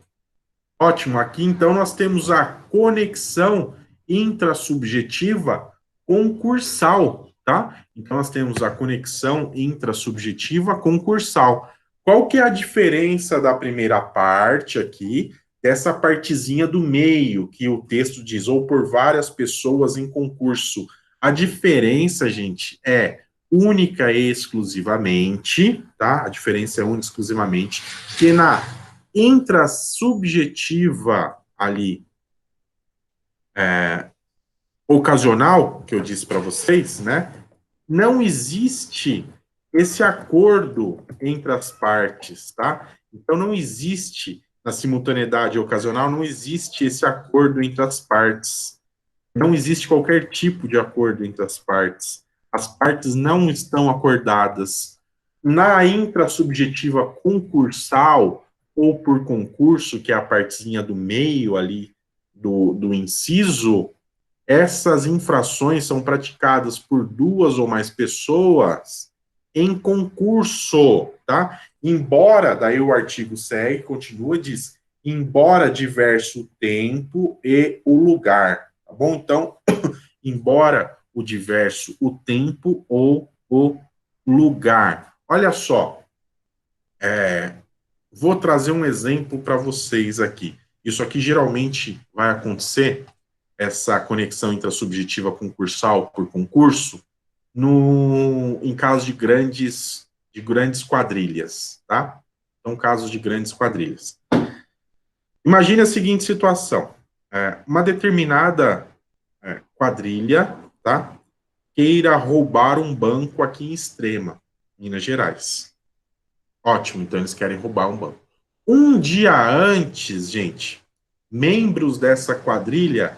Ótimo, aqui então nós temos a conexão intrassubjetiva concursal, tá? Então nós temos a conexão intrassubjetiva concursal. Qual que é a diferença da primeira parte aqui, dessa partezinha do meio, que o texto diz, ou por várias pessoas em concurso? A diferença, gente, é única e exclusivamente, tá? A diferença é única e exclusivamente, que na intrassubjetiva ali, ocasional, que eu disse para vocês, né? Não existe esse acordo entre as partes, tá? Então, não existe, na simultaneidade ocasional, não existe esse acordo entre as partes. Não existe qualquer tipo de acordo entre as partes. As partes não estão acordadas. Na intrassubjetiva concursal, ou por concurso, que é a partezinha do meio ali do inciso, essas infrações são praticadas por duas ou mais pessoas em concurso, tá? Embora, daí o artigo segue, continua, diz, embora diverso o tempo e o lugar, tá bom? Então, embora o diverso o tempo ou o lugar. Olha só, vou trazer um exemplo para vocês aqui. Isso aqui geralmente vai acontecer, essa conexão intrasubjetiva concursal por concurso, em casos de grandes quadrilhas, tá? Então, casos de grandes quadrilhas. Imagine a seguinte situação. Uma determinada quadrilha, tá? Queira roubar um banco aqui em Extrema, Minas Gerais. Ótimo, então eles querem roubar um banco. Um dia antes, gente, membros dessa quadrilha,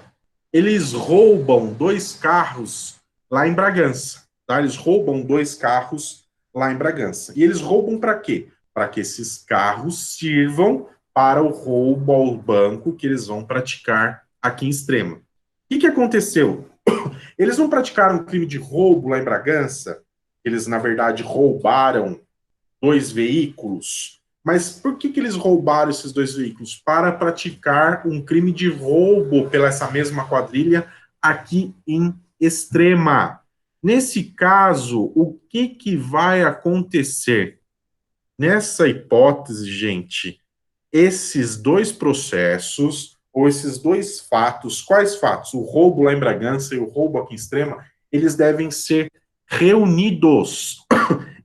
eles roubam 2 carros lá em Bragança, tá? Eles roubam 2 carros lá em Bragança. E eles roubam para quê? Para que esses carros sirvam para o roubo ao banco que eles vão praticar aqui em Extrema. O que aconteceu? Eles não praticaram um crime de roubo lá em Bragança, eles, na verdade, roubaram 2 veículos. Mas por que eles roubaram esses 2 veículos? Para praticar um crime de roubo pela essa mesma quadrilha aqui em Extrema. Nesse caso, o que vai acontecer? Nessa hipótese, gente, esses 2 processos, ou esses 2 fatos, quais fatos? O roubo lá em Bragança e o roubo aqui em Extrema, eles devem ser reunidos.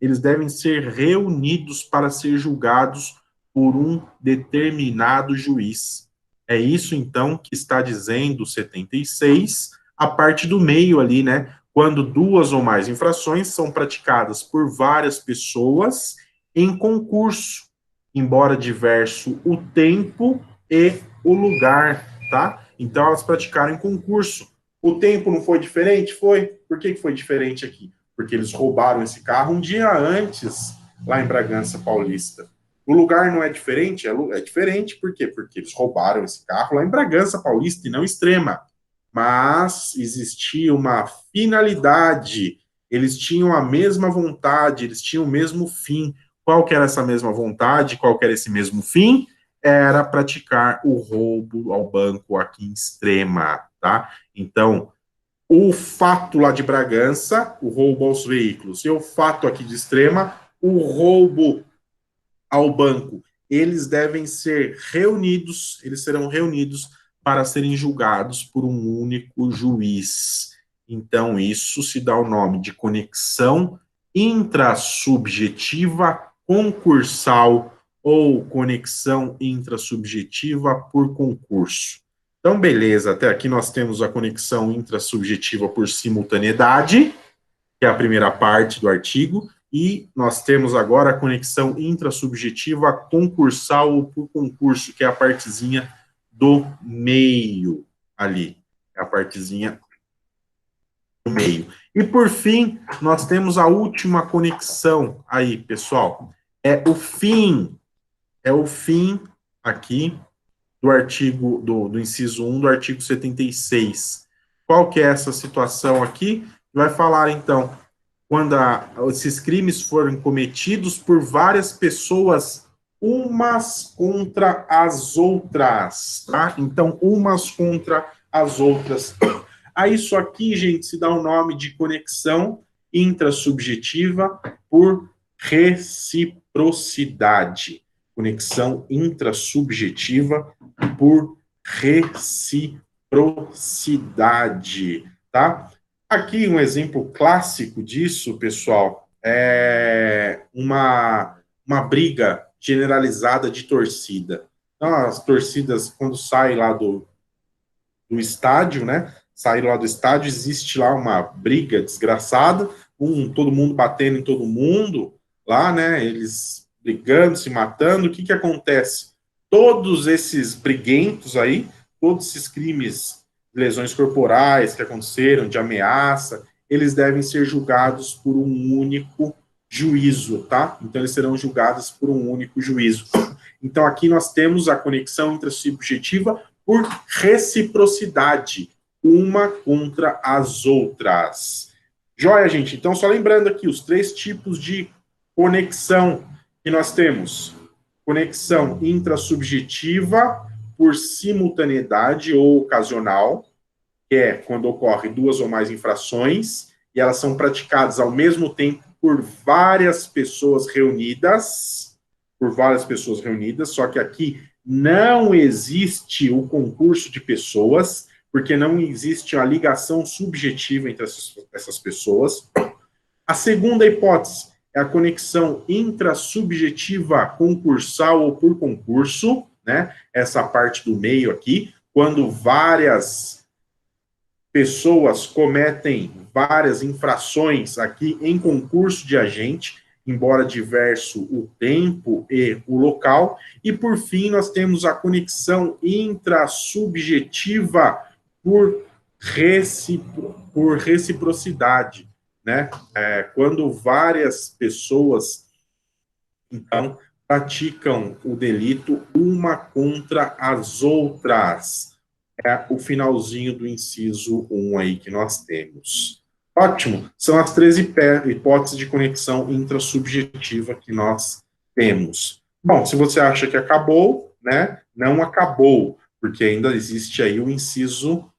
Eles devem ser reunidos para ser julgados por um determinado juiz. É isso, então, que está dizendo o 76, a parte do meio ali, né? Quando 2 ou mais infrações são praticadas por várias pessoas em concurso, embora diverso o tempo e o lugar, tá? Então, elas praticaram em concurso. O tempo não foi diferente? Foi. Por que foi diferente aqui? Porque eles roubaram esse carro um dia antes, lá em Bragança Paulista. O lugar não é diferente? É diferente, por quê? Porque eles roubaram esse carro lá em Bragança Paulista e não Extrema. Mas existia uma finalidade, eles tinham a mesma vontade, eles tinham o mesmo fim. Qual que era essa mesma vontade? Qual que era esse mesmo fim? Era praticar o roubo ao banco aqui em Extrema, tá? Então, o fato lá de Bragança, o roubo aos veículos, e o fato aqui de Extrema, o roubo ao banco, eles devem ser reunidos, eles serão reunidos para serem julgados por um único juiz. Então, isso se dá o nome de conexão intrasubjetiva concursal ou conexão intrasubjetiva por concurso. Então, beleza, até aqui nós temos a conexão intrasubjetiva por simultaneidade, que é a primeira parte do artigo, e nós temos agora a conexão intrasubjetiva concursal ou por concurso, que é a partezinha do meio ali, é a partezinha do meio. E, por fim, nós temos a última conexão aí, pessoal, é o fim aqui, do artigo, do inciso 1 do artigo 76. Qual que é essa situação aqui? Vai falar, então, quando esses crimes forem cometidos por várias pessoas, umas contra as outras, tá? Então, umas contra as outras. A isso aqui, gente, se dá o nome de conexão intrasubjetiva por reciprocidade. Conexão intrasubjetiva por reciprocidade, tá? Aqui um exemplo clássico disso, pessoal, é uma briga generalizada de torcida. Então, as torcidas, quando saem lá do estádio, né? Saíram lá do estádio, existe lá uma briga desgraçada, todo mundo batendo em todo mundo, lá, né? Eles brigando, se matando. O que acontece? Todos esses briguentos aí, todos esses crimes de lesões corporais que aconteceram, de ameaça, eles devem ser julgados por um único juízo, tá? Então, eles serão julgados por um único juízo. Então, aqui nós temos a conexão intrasubjetiva por reciprocidade. uma contra as outras. Joia, gente? Então, só lembrando aqui, os 3 tipos de conexão que nós temos. Conexão intrasubjetiva por simultaneidade ou ocasional, que é quando ocorre 2 ou mais infrações, e elas são praticadas ao mesmo tempo por várias pessoas reunidas, só que aqui não existe o concurso de pessoas, porque não existe a ligação subjetiva entre essas pessoas. A segunda hipótese é a conexão intrasubjetiva concursal ou por concurso, né? Essa parte do meio aqui, quando várias pessoas cometem várias infrações aqui em concurso de agente, embora diverso o tempo e o local. E, por fim, nós temos a conexão intrasubjetiva por reciprocidade, né? Quando várias pessoas, então, praticam o delito uma contra as outras. É o finalzinho do inciso 1 aí que nós temos. Ótimo, são as 3 hipóteses de conexão intrasubjetiva que nós temos. Bom, se você acha que acabou, né, não acabou, porque ainda existe aí o inciso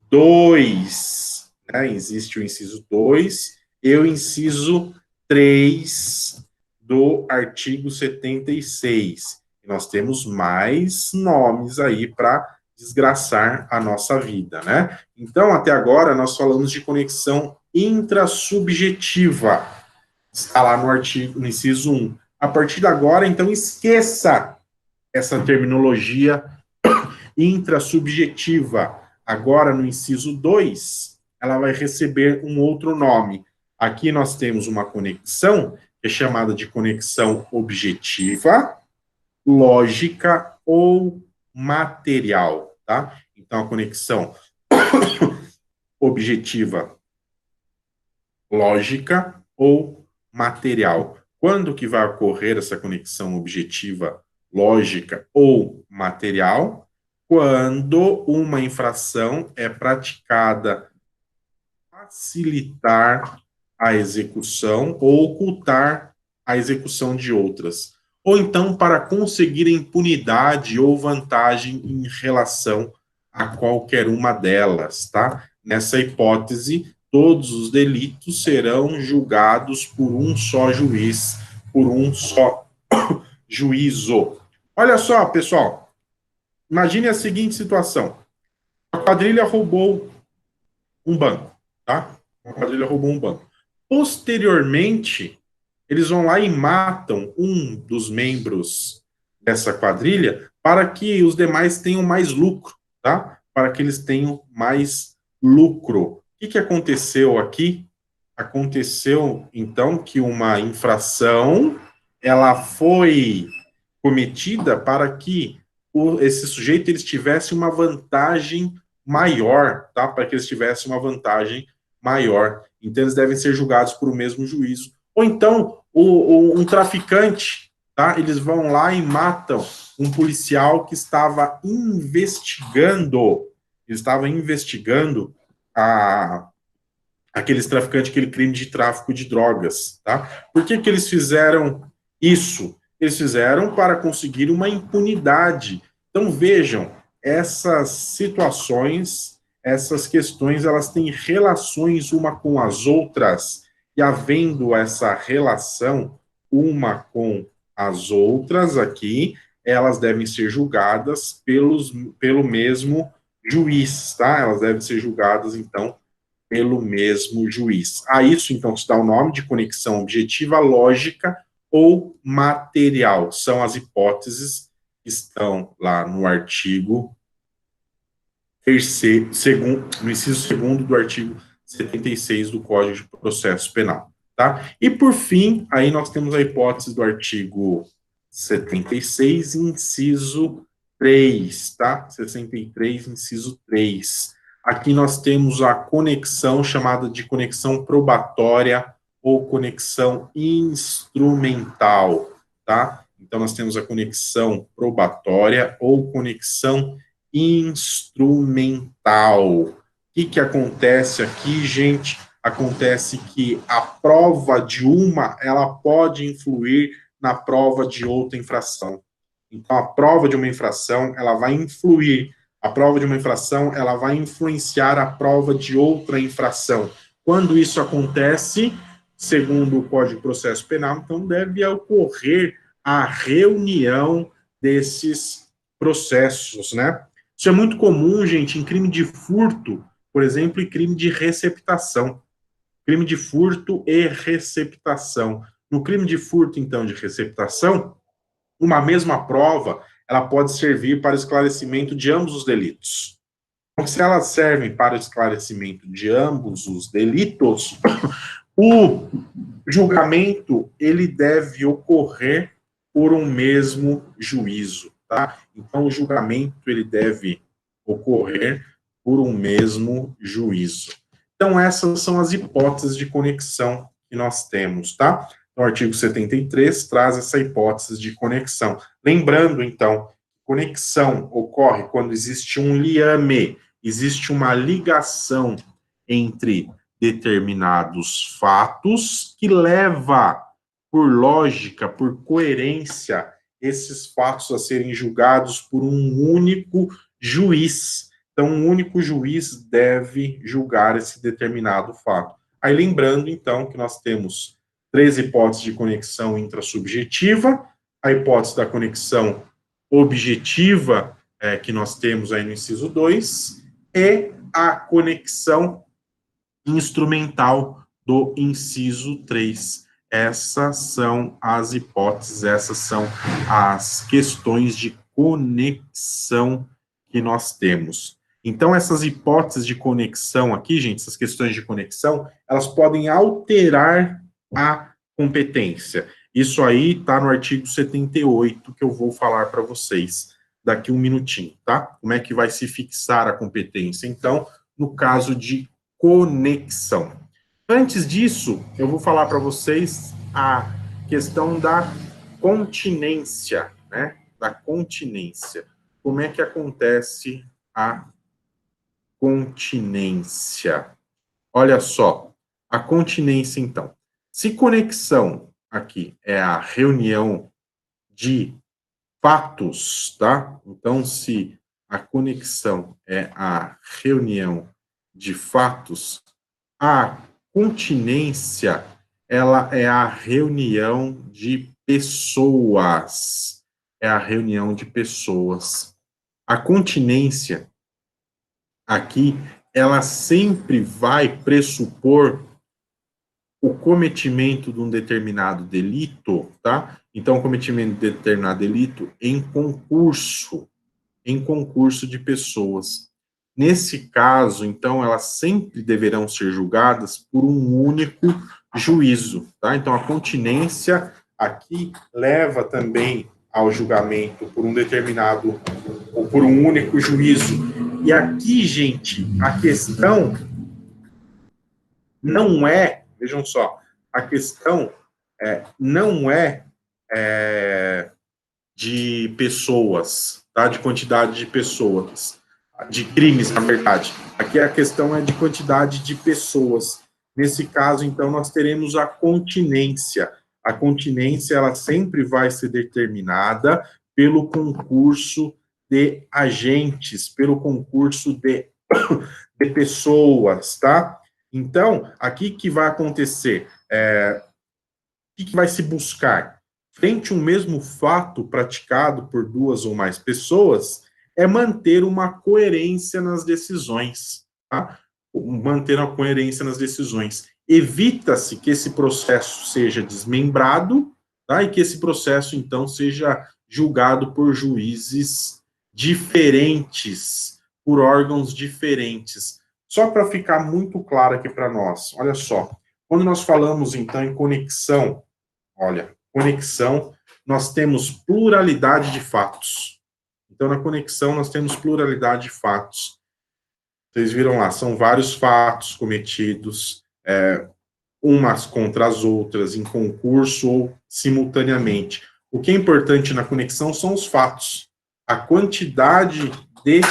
2, né, existe o inciso 2 e o inciso 3 do artigo 76. E nós temos mais nomes aí para desgraçar a nossa vida, né? Então, até agora, nós falamos de conexão intrasubjetiva. Está lá no artigo, no inciso 1. A partir de agora, então, esqueça essa terminologia intrasubjetiva. Agora, no inciso 2, ela vai receber um outro nome. Aqui nós temos uma conexão, que é chamada de conexão objetiva, lógica ou material, tá? Então, a conexão objetiva, lógica ou material. Quando que vai ocorrer essa conexão objetiva, lógica ou material? Quando uma infração é praticada para facilitar a execução ou ocultar a execução de outras, ou então para conseguir impunidade ou vantagem em relação a qualquer uma delas, tá? Nessa hipótese, todos os delitos serão julgados por um só juiz, por um só juízo. Olha só, pessoal, imagine a seguinte situação. A quadrilha roubou um banco, tá? A quadrilha roubou um banco. Posteriormente, eles vão lá e matam um dos membros dessa quadrilha para que os demais tenham mais lucro, tá? Para que eles tenham mais lucro. O que aconteceu aqui? Aconteceu, então, que uma infração, ela foi cometida para que esse sujeito eles tivesse uma vantagem maior, tá? Para que eles tivessem uma vantagem maior. Então, eles devem ser julgados por o mesmo juízo. Ou então, um traficante, tá? Eles vão lá e matam um policial que estava investigando aqueles traficantes, aquele crime de tráfico de drogas, tá? Por que eles fizeram isso? Eles fizeram para conseguir uma impunidade. Então, vejam, essas situações, essas questões, elas têm relações uma com as outras, e havendo essa relação uma com as outras aqui, elas devem ser julgadas pelo mesmo juiz, tá? Elas devem ser julgadas, então, pelo mesmo juiz. A isso, então, se dá o nome de conexão objetiva, lógica ou material. São as hipóteses que estão lá no artigo no inciso 2º do artigo 76 do Código de Processo Penal, tá? E, por fim, aí nós temos a hipótese do artigo 76, inciso 3, tá? 63, inciso 3. Aqui nós temos a conexão chamada de conexão probatória ou conexão instrumental, tá? Então, nós temos a conexão probatória ou conexão instrumental. que acontece aqui, gente? Acontece que a prova de uma, ela pode influir na prova de outra infração. Então, a prova de uma infração, ela vai influir. A prova de uma infração, ela vai influenciar a prova de outra infração. Quando isso acontece, segundo o Código de Processo Penal, então deve ocorrer a reunião desses processos, né? Isso é muito comum, gente, em crime de furto, por exemplo, e crime de receptação. Crime de furto e receptação. No crime de furto, então, de receptação, uma mesma prova, ela pode servir para esclarecimento de ambos os delitos. Então, se elas servem para o esclarecimento de ambos os delitos, o julgamento, ele deve ocorrer por um mesmo juízo, tá? Então, o julgamento, ele deve ocorrer por um mesmo juízo. Então, essas são as hipóteses de conexão que nós temos, tá? O artigo 73 traz essa hipótese de conexão. Lembrando, então, conexão ocorre quando existe um liame, existe uma ligação entre determinados fatos que leva, por lógica, por coerência, esses fatos a serem julgados por um único juiz. Então, um único juiz deve julgar esse determinado fato. Aí, lembrando, então, que nós temos 3 hipóteses de conexão intrasubjetiva, a hipótese da conexão objetiva, que nós temos aí no inciso 2, e a conexão instrumental do inciso 3. Essas são as hipóteses, essas são as questões de conexão que nós temos. Então, essas hipóteses de conexão aqui, gente, essas questões de conexão, elas podem alterar a competência. Isso aí está no artigo 78, que eu vou falar para vocês daqui um minutinho, tá? Como é que vai se fixar a competência, então, no caso de conexão. Antes disso, eu vou falar para vocês a questão da continência, né? Da continência. Como é que acontece a continência? Olha só, a continência, então. Se conexão aqui é a reunião de fatos, tá? Então, se a conexão é a reunião de fatos, a continência, ela é a reunião de pessoas. É a reunião de pessoas. A continência, aqui, ela sempre vai pressupor o cometimento de um determinado delito, tá? Então, o cometimento de determinado delito em concurso de pessoas. Nesse caso, então, elas sempre deverão ser julgadas por um único juízo, tá? Então, a continência aqui leva também ao julgamento por um determinado, ou por um único juízo. E aqui, gente, a questão não é, vejam só, a questão não é de pessoas, tá? De quantidade de pessoas, de crimes, na verdade. Aqui a questão é de quantidade de pessoas. Nesse caso, então, nós teremos a continência. A continência, ela sempre vai ser determinada pelo concurso de agentes, pelo concurso de pessoas, tá? Então, aqui que vai acontecer, o que vai se buscar? Frente a um mesmo fato praticado por 2 ou mais pessoas, é manter uma coerência nas decisões, tá? Manter a coerência nas decisões. Evita-se que esse processo seja desmembrado, tá? E que esse processo, então, seja julgado por juízes diferentes, por órgãos diferentes. Só para ficar muito claro aqui para nós, olha só, quando nós falamos, então, em conexão, olha, conexão, nós temos pluralidade de fatos. Então, na conexão, nós temos pluralidade de fatos. Vocês viram lá, são vários fatos cometidos, umas contra as outras, em concurso ou simultaneamente. O que é importante na conexão são os fatos. A quantidade de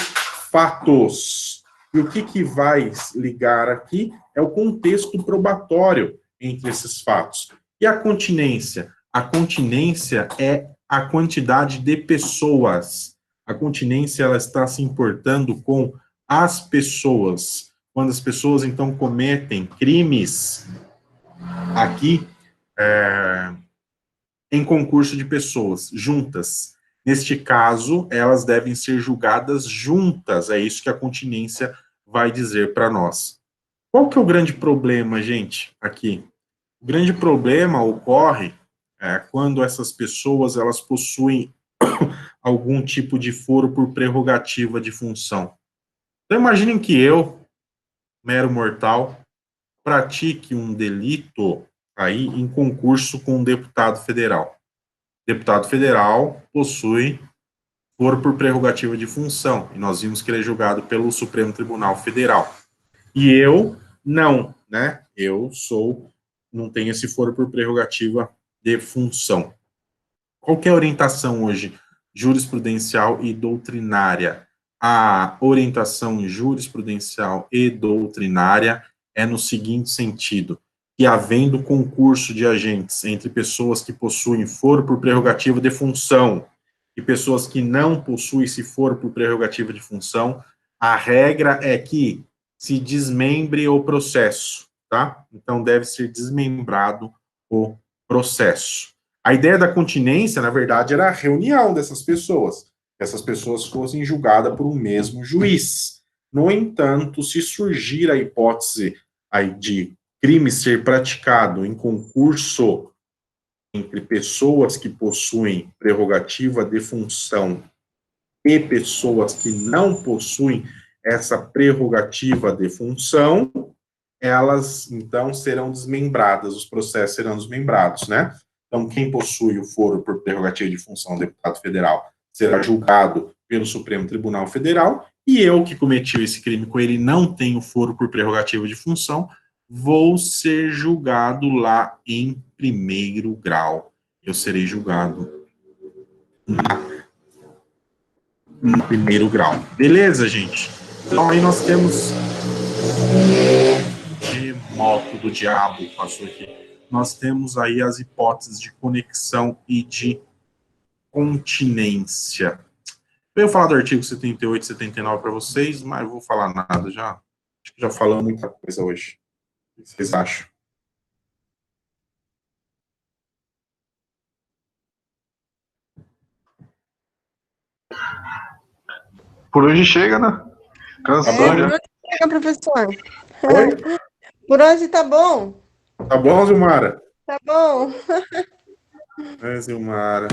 fatos. E o que vai ligar aqui é o contexto probatório entre esses fatos. E a continência? A continência é a quantidade de pessoas. A continência, ela está se importando com as pessoas. Quando as pessoas, então, cometem crimes aqui, em concurso de pessoas, juntas. Neste caso, elas devem ser julgadas juntas. É isso que a continência vai dizer para nós. Qual que é o grande problema, gente, aqui? O grande problema ocorre quando essas pessoas elas possuem algum tipo de foro por prerrogativa de função. Então, imaginem que eu, mero mortal, pratique um delito aí em concurso com um deputado federal. O deputado federal possui foro por prerrogativa de função, e nós vimos que ele é julgado pelo Supremo Tribunal Federal. E eu não, né? Não tenho esse foro por prerrogativa de função. Qual que é a orientação hoje jurisprudencial e doutrinária? A orientação jurisprudencial e doutrinária é no seguinte sentido, que havendo concurso de agentes entre pessoas que possuem foro por prerrogativa de função e pessoas que não possuem esse foro por prerrogativa de função, a regra é que se desmembre o processo, tá? Então, deve ser desmembrado o processo. A ideia da continência, na verdade, era a reunião dessas pessoas, que essas pessoas fossem julgadas por um mesmo juiz. No entanto, se surgir a hipótese aí de crime ser praticado em concurso entre pessoas que possuem prerrogativa de função e pessoas que não possuem essa prerrogativa de função, elas, então, serão desmembradas, os processos serão desmembrados, né? Então, quem possui o foro por prerrogativa de função, deputado federal, será julgado pelo Supremo Tribunal Federal, e eu, que cometi esse crime com ele, não tenho foro por prerrogativa de função, vou ser julgado lá em primeiro grau. Eu serei julgado no primeiro grau. Beleza, gente? Então, aí nós temos de moto do diabo, passou aqui. Nós temos aí as hipóteses de conexão e de continência. Eu vou falar do artigo 78 e 79 para vocês, mas não vou falar nada já. Acho que já falamos muita coisa hoje. O que vocês acham? Por hoje chega, né? Cansou Por já. hoje chega, professor. Oi? Por hoje tá bom? Tá bom, Zilmara? Tá bom. Zilmara.